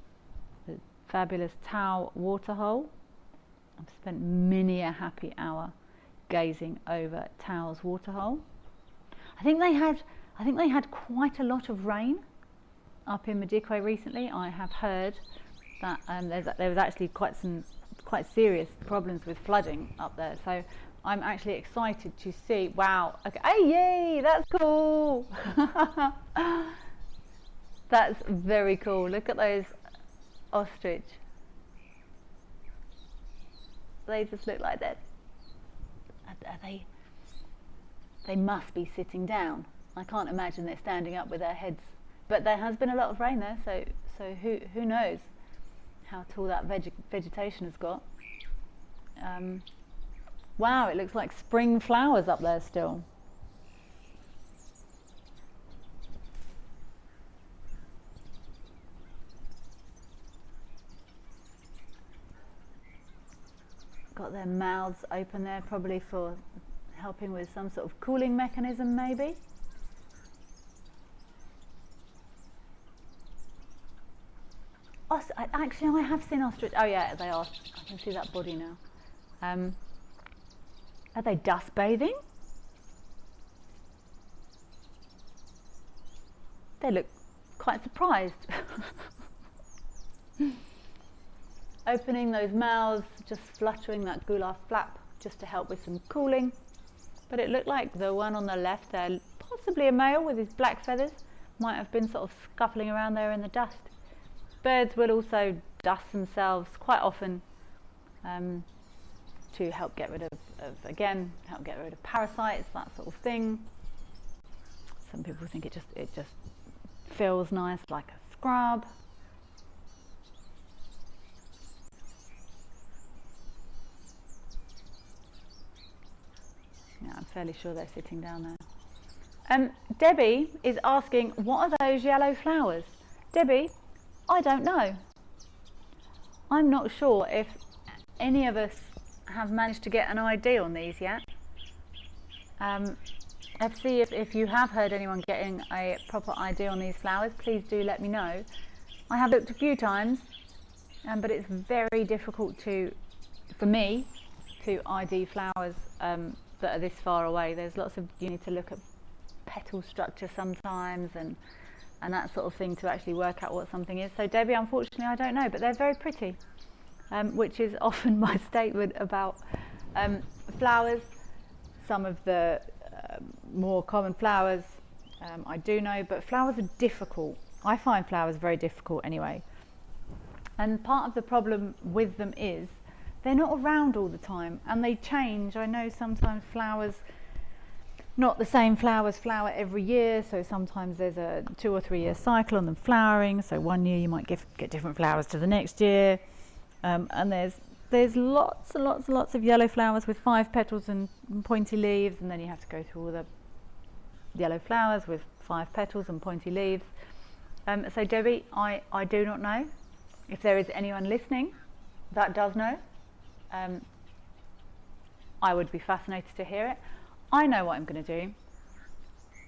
the fabulous Tau waterhole. I've spent many a happy hour gazing over Tau's waterhole. I think they had quite a lot of rain up in Madikwe recently. I have heard that there was actually quite serious problems with flooding up there. So I'm actually excited to see. Wow. Okay. Hey, yay! That's cool. That's very cool. Look at those ostrich. They just look like that. They must be sitting down. I can't imagine they're standing up with their heads. But there has been a lot of rain there, so who knows how tall that vegetation has got. Wow, it looks like spring flowers up there still. Got their mouths open there, probably for helping with some sort of cooling mechanism, maybe. Actually, I have seen ostrich. Oh yeah, they are. I can see that body now. Are they dust bathing? They look quite surprised. Opening those mouths, just fluttering that gular flap just to help with some cooling. But it looked like the one on the left there, possibly a male with his black feathers, might have been sort of scuffling around there in the dust. Birds will also dust themselves quite often to help get rid of parasites, that sort of thing. Some people think it just feels nice, like a scrub. Yeah, I'm fairly sure they're sitting down there. Debbie is asking, what are those yellow flowers? Debbie, I don't know. I'm not sure if any of us have managed to get an ID on these yet. Let's see if you have heard anyone getting a proper ID on these flowers. Please do let me know. I have looked a few times, but it's very difficult for me to ID flowers that are this far away. There's you need to look at petal structure sometimes and that sort of thing to actually work out what something is. So Debbie, unfortunately I don't know, but they're very pretty, which is often my statement about flowers. Some of the more common flowers I do know, but flowers are difficult. I find flowers very difficult anyway, and part of the problem with them is they're not around all the time and they change. I know sometimes flowers, not the same flowers flower every year, so sometimes there's a 2 or 3 year cycle on them flowering, so one year you might get different flowers to the next year, and there's lots and lots and lots of yellow flowers with 5 petals and pointy leaves, and then you have to go through all the yellow flowers with 5 petals and pointy leaves. So Debbie, I do not know. If there is anyone listening that does know, I would be fascinated to hear it. I know what I'm going to do.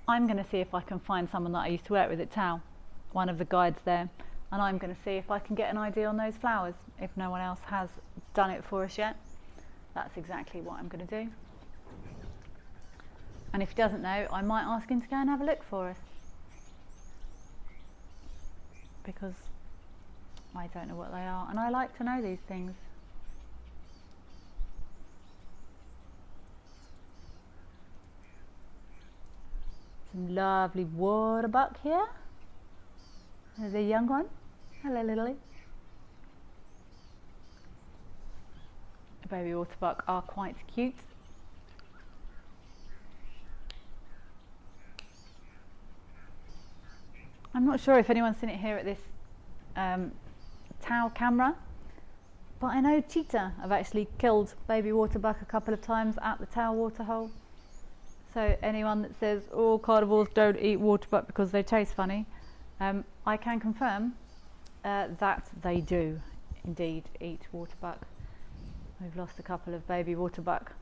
I'm going to see if I can find someone that I used to work with at Tau, one of the guides there, and I'm going to see if I can get an idea on those flowers. If no one else has done it for us yet, that's exactly what I'm going to do. And if he doesn't know, I might ask him to go and have a look for us, because I don't know what they are, and I like to know these things. Some lovely waterbuck here. There's a young one. Hello, Lily. Baby waterbuck are quite cute. I'm not sure if anyone's seen it here at this Tau camera, but I know cheetah have actually killed baby waterbuck a couple of times at the Tau waterhole. So anyone that says, oh, carnivores don't eat waterbuck because they taste funny, I can confirm that they do indeed eat waterbuck. We've lost a couple of baby waterbuck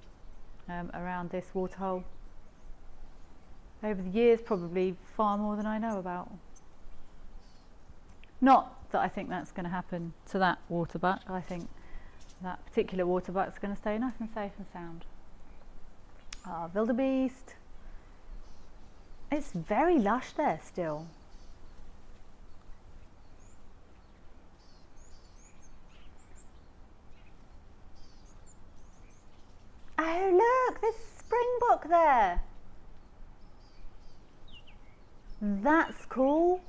around this waterhole over the years, probably far more than I know about. Not that I think that's going to happen to that waterbuck. I think that particular waterbuck is going to stay nice and safe and sound. Ah, wildebeest. It's very lush there still. Oh look, there's springbok there. That's cool.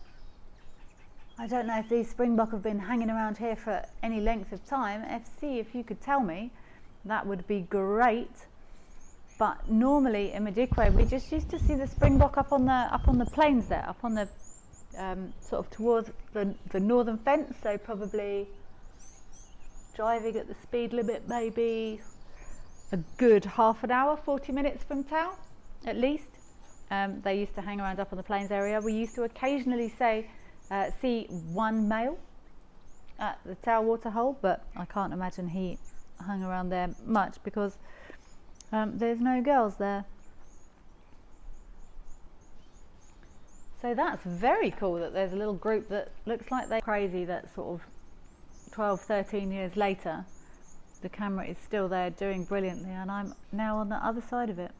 I don't know if these springbok have been hanging around here for any length of time. FC, if you could tell me, that would be great. But normally in Medikwe, we just used to see the springbok up on the plains there, up on the sort of towards the northern fence. So probably driving at the speed limit, maybe a good half an hour, 40 minutes from town, at least. They used to hang around up on the plains area. We used to occasionally see one male at the Tau waterhole, but I can't imagine he hung around there much because there's no girls there. So that's very cool that there's a little group that looks like they're crazy, that sort of 12, 13 years later, the camera is still there doing brilliantly, and I'm now on the other side of it.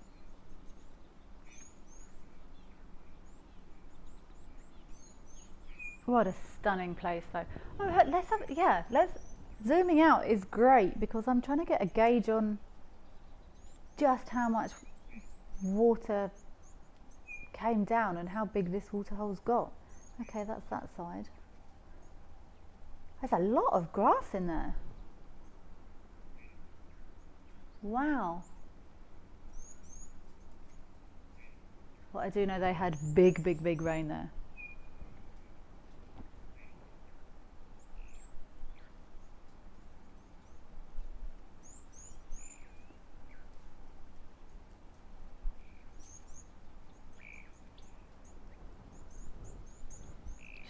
What a stunning place though. Oh, let's zooming out is great because I'm trying to get a gauge on just how much water came down and how big this waterhole's got. Okay, that's that side. There's a lot of grass in there. Wow. Well, I do know they had big rain there.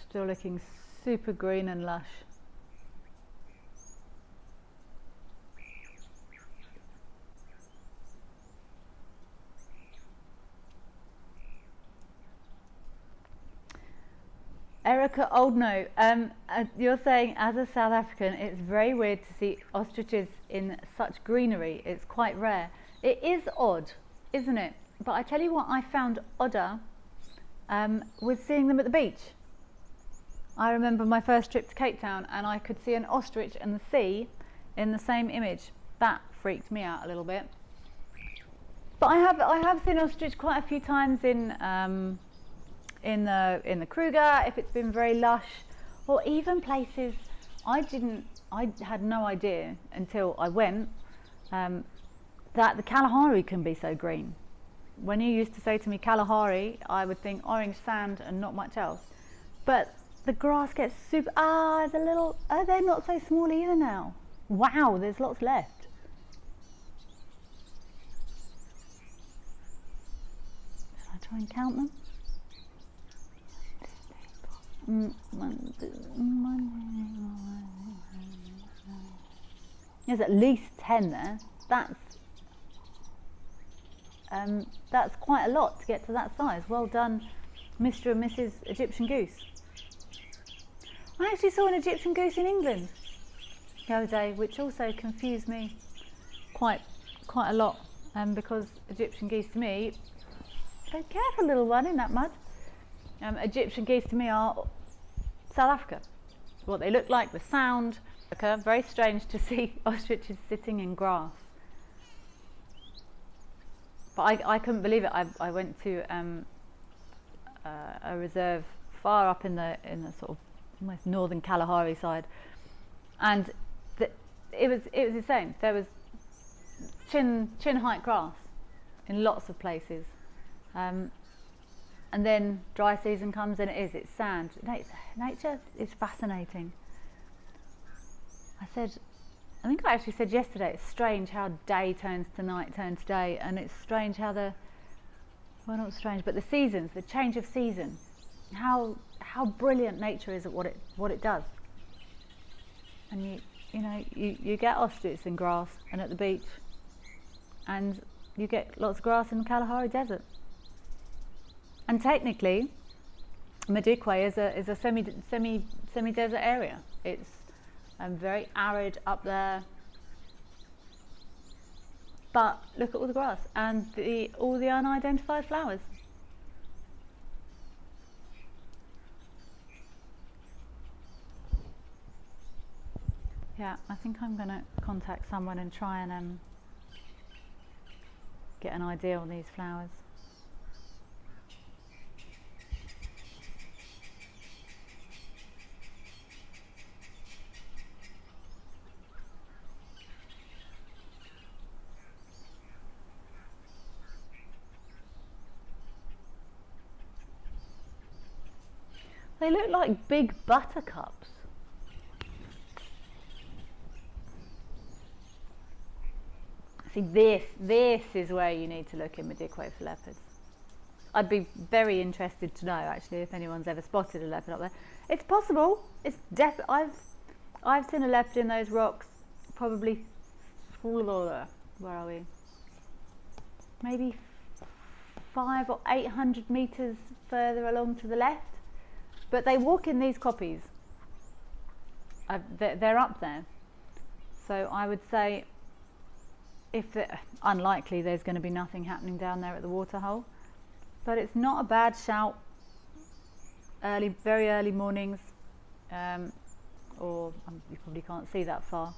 Still looking super green and lush. Erica Oldno, you're saying as a South African it's very weird to see ostriches in such greenery. It's quite rare. It is odd, isn't it? But I tell you what I found odder was seeing them at the beach. I remember my first trip to Cape Town and I could see an ostrich and the sea in the same image. That freaked me out a little bit. But I have seen ostrich quite a few times in the Kruger, if it's been very lush, or even places I had no idea until I went that the Kalahari can be so green. When you used to say to me Kalahari, I would think orange sand and not much else. But the grass gets super, they're not so small either now. Wow, there's lots left. Should I try and count them? There's at least 10 there. That's quite a lot to get to that size. Well done, Mr. and Mrs. Egyptian Goose. I actually saw an Egyptian goose in England the other day, which also confused me quite a lot, because Egyptian geese to me, be careful little one in that mud. Egyptian geese to me are South Africa. What they look like, the sound. Very strange to see ostriches sitting in grass. But I couldn't believe it. I went to a reserve far up in the sort of almost northern Kalahari side, and it was insane. There was chin height grass in lots of places, and then dry season comes and it's sand. Nature is fascinating. I think I actually said yesterday, it's strange how day turns to night turns to day, and it's strange how not strange, but the seasons, the change of season, how how brilliant nature is at what it does. And you get ostriches in grass and at the beach, and you get lots of grass in the Kalahari Desert. And technically, Madikwe is a semi-desert area. It's very arid up there. But look at all the grass and all the unidentified flowers. Yeah, I think I'm going to contact someone and try and get an idea on these flowers. They look like big buttercups. See, this is where you need to look in Madikwe for leopards. I'd be very interested to know, actually, if anyone's ever spotted a leopard up there. It's possible. It's I've seen a leopard in those rocks. Probably, where are we? Maybe 500 or 800 meters further along to the left. But they walk in these koppies. They're up there. So I would say, unlikely there's going to be nothing happening down there at the waterhole. But it's not a bad shout. Very early mornings, or you probably can't see that far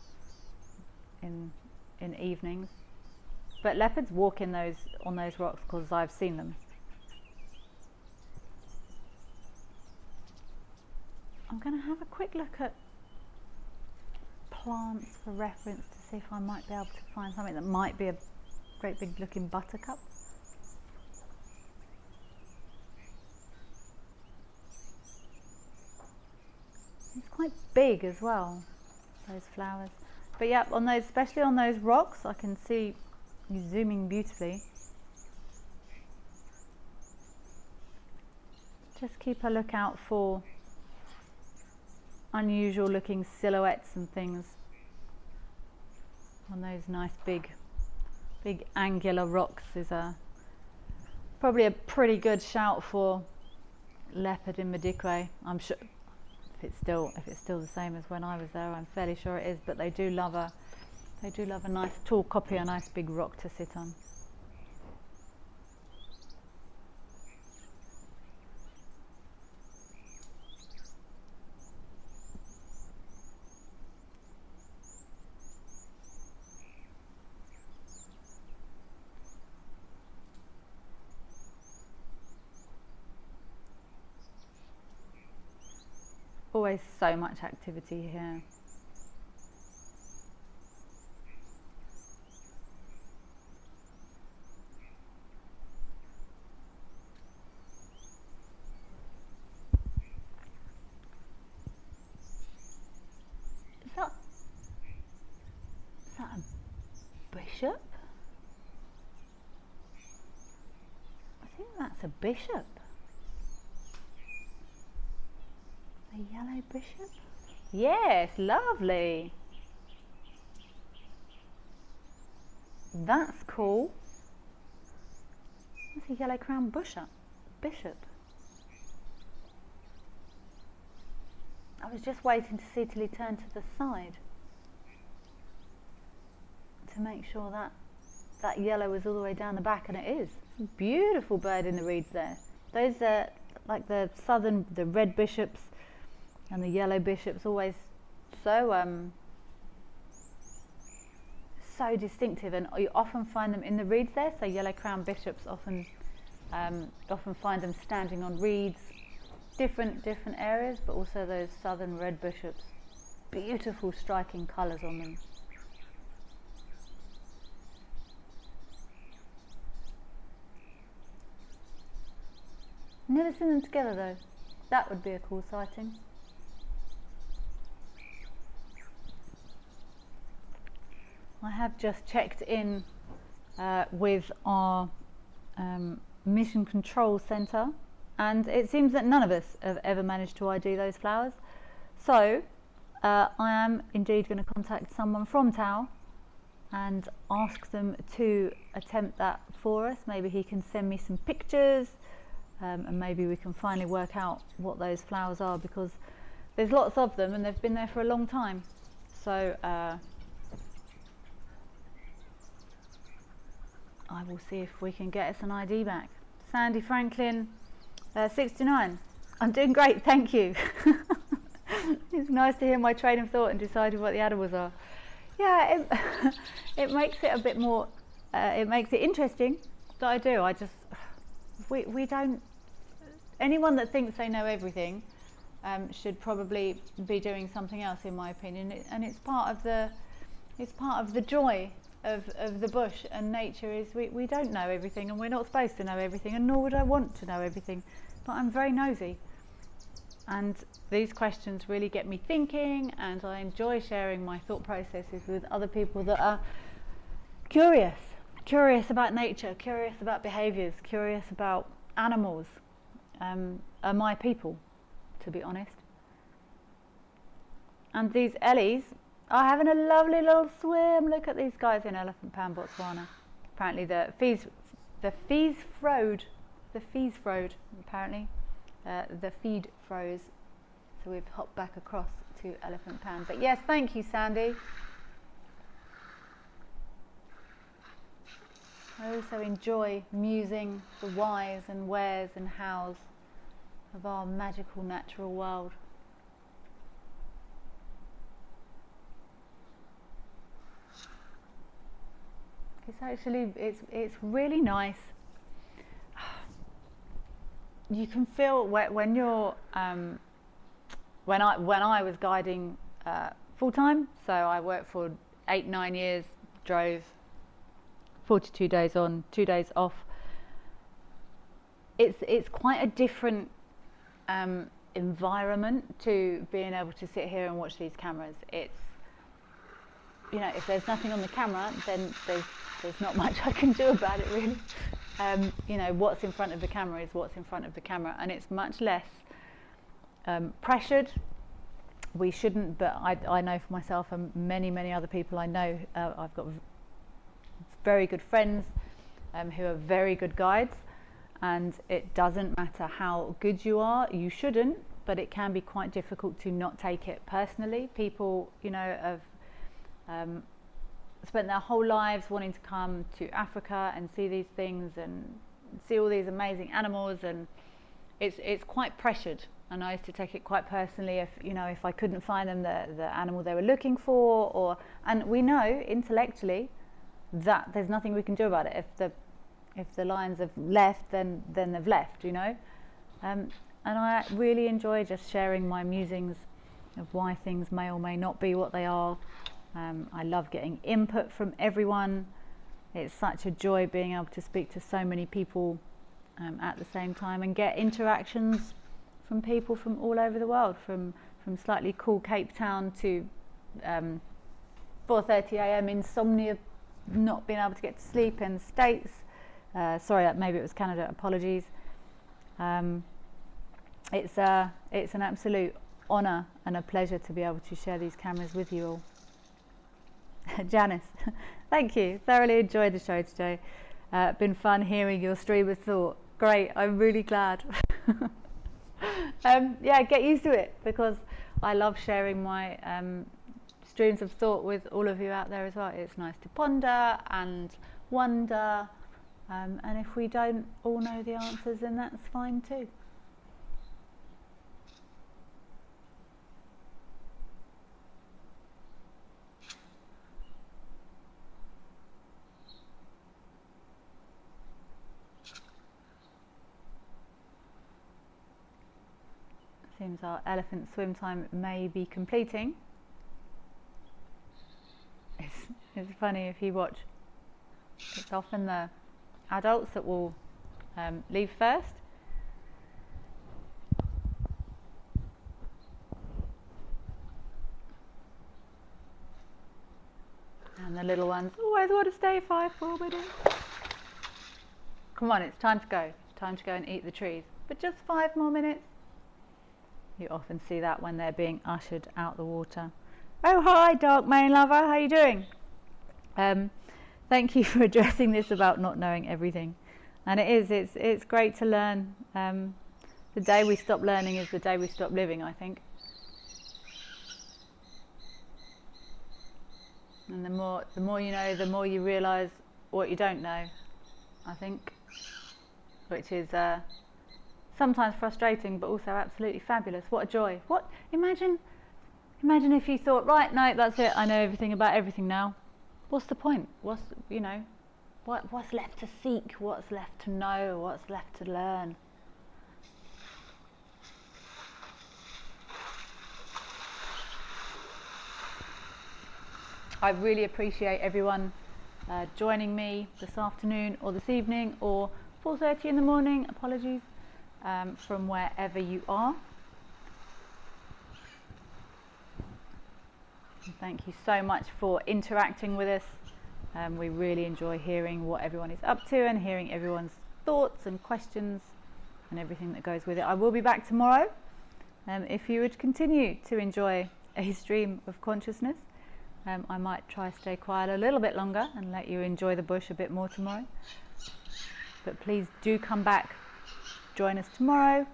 in evenings. But leopards walk on those rocks because I've seen them. I'm going to have a quick look at plants for reference to see if I might be able to find something that might be a great big looking buttercup. It's quite big as well, those flowers. But yeah, especially on those rocks, I can see you zooming beautifully. Just keep a lookout for unusual looking silhouettes and things on those nice big angular rocks. Is probably a pretty good shout for leopard in Madikwe. I'm sure if it's still the same as when I was there, I'm fairly sure it is, but they do love a nice tall kopje, a nice big rock to sit on. Always so much activity here. Is that a bishop? I think that's a bishop. A yellow bishop? Yes, lovely. That's cool. That's a yellow crown bishop. I was just waiting to see till he turned to the side to make sure that yellow was all the way down the back, and it is. Beautiful bird in the reeds there. Those are like the red bishops and the yellow bishops, always so distinctive, and you often find them in the reeds there. So yellow crown bishops often find them standing on reeds, different areas, but also those southern red bishops. Beautiful, striking colours on them. Never seen them together though. That would be a cool sighting. I have just checked in with our mission control centre, and it seems that none of us have ever managed to ID those flowers. So I am indeed going to contact someone from Tao and ask them to attempt that for us. Maybe he can send me some pictures, and maybe we can finally work out what those flowers are, because there's lots of them and they've been there for a long time. So I will see if we can get us an ID back. Sandy Franklin, 69. I'm doing great, thank you. It's nice to hear my train of thought and deciding what the animals are. Yeah, it makes it a bit more, it makes it interesting that I do. We don't, anyone that thinks they know everything should probably be doing something else, in my opinion. And it's part of the joy of the bush and nature is we don't know everything, and we're not supposed to know everything, and nor would I want to know everything, but I'm very nosy. And these questions really get me thinking, and I enjoy sharing my thought processes with other people that are curious about nature, curious about behaviours, curious about animals, are my people, to be honest. And these Ellies are having a lovely little swim. Look at these guys in Elephant Pan, Botswana. Apparently the fees froze, apparently. The feed froze, so we've hopped back across to Elephant Pan. But yes, thank you, Sandy. I also enjoy musing the whys and wheres and hows of our magical natural world. It's really nice. You can feel when you're when I was guiding full time, so I worked for 8-9 years, drove 42 days on, 2 days off. It's quite a different environment to being able to sit here and watch these cameras. It's, you know, if there's nothing on the camera, then there's not much I can do about it, really. You know, what's in front of the camera is what's in front of the camera, and it's much less pressured. We shouldn't, but I know for myself and many other people I know, I've got very good friends who are very good guides, and it doesn't matter how good you are, you shouldn't, but it can be quite difficult to not take it personally. People, you know, have spent their whole lives wanting to come to Africa and see these things and see all these amazing animals, and it's quite pressured. And I used to take it quite personally if I couldn't find them the animal they were looking for, and we know intellectually that there's nothing we can do about it. If the lions have left, then they've left, you know. And I really enjoy just sharing my musings of why things may or may not be what they are. I love getting input from everyone. It's such a joy being able to speak to so many people at the same time and get interactions from people from all over the world, from slightly cool Cape Town to 4:30 a.m. insomnia, not being able to get to sleep in the States. Sorry, maybe it was Canada, apologies. It's an absolute honour and a pleasure to be able to share these cameras with you all. Janice, thank you. Thoroughly enjoyed the show today. Been fun hearing your stream of thought. Great, I'm really glad. Yeah, get used to it, because I love sharing my streams of thought with all of you out there as well. It's nice to ponder and wonder, and if we don't all know the answers, then that's fine too. Seems our elephant swim time may be completing. It's funny, if you watch, it's often the adults that will leave first. And the little ones always want to stay 5 more minutes. Come on, it's time to go. It's time to go and eat the trees. but just 5 more minutes. You often see that when they're being ushered out the water. Oh, hi, Dark Main Lover, how are you doing? Thank you for addressing this about not knowing everything. And it's great to learn. The day we stop learning is the day we stop living, I think. And the more you know, the more you realise what you don't know, I think, which is sometimes frustrating, but also absolutely fabulous. What a joy! Imagine if you thought, right, no, that's it. I know everything about everything now. What's the point? What's left to seek? What's left to know? What's left to learn? I really appreciate everyone joining me this afternoon or this evening or 4:30 in the morning, apologies, from wherever you are. And thank you so much for interacting with us. We really enjoy hearing what everyone is up to and hearing everyone's thoughts and questions and everything that goes with it. I will be back tomorrow if you would continue to enjoy a stream of consciousness. I might try to stay quiet a little bit longer and let you enjoy the bush a bit more tomorrow. But please do come back, join us tomorrow.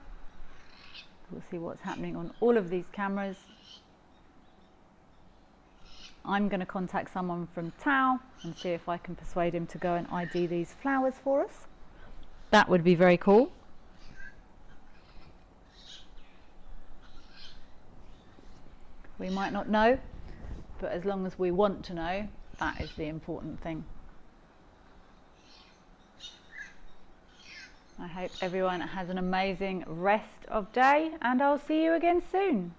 We'll see what's happening on all of these cameras. I'm going to contact someone from Tao and see if I can persuade him to go and ID these flowers for us. That would be very cool. We might not know, but as long as we want to know, that is the important thing. I hope everyone has an amazing rest of day, and I'll see you again soon.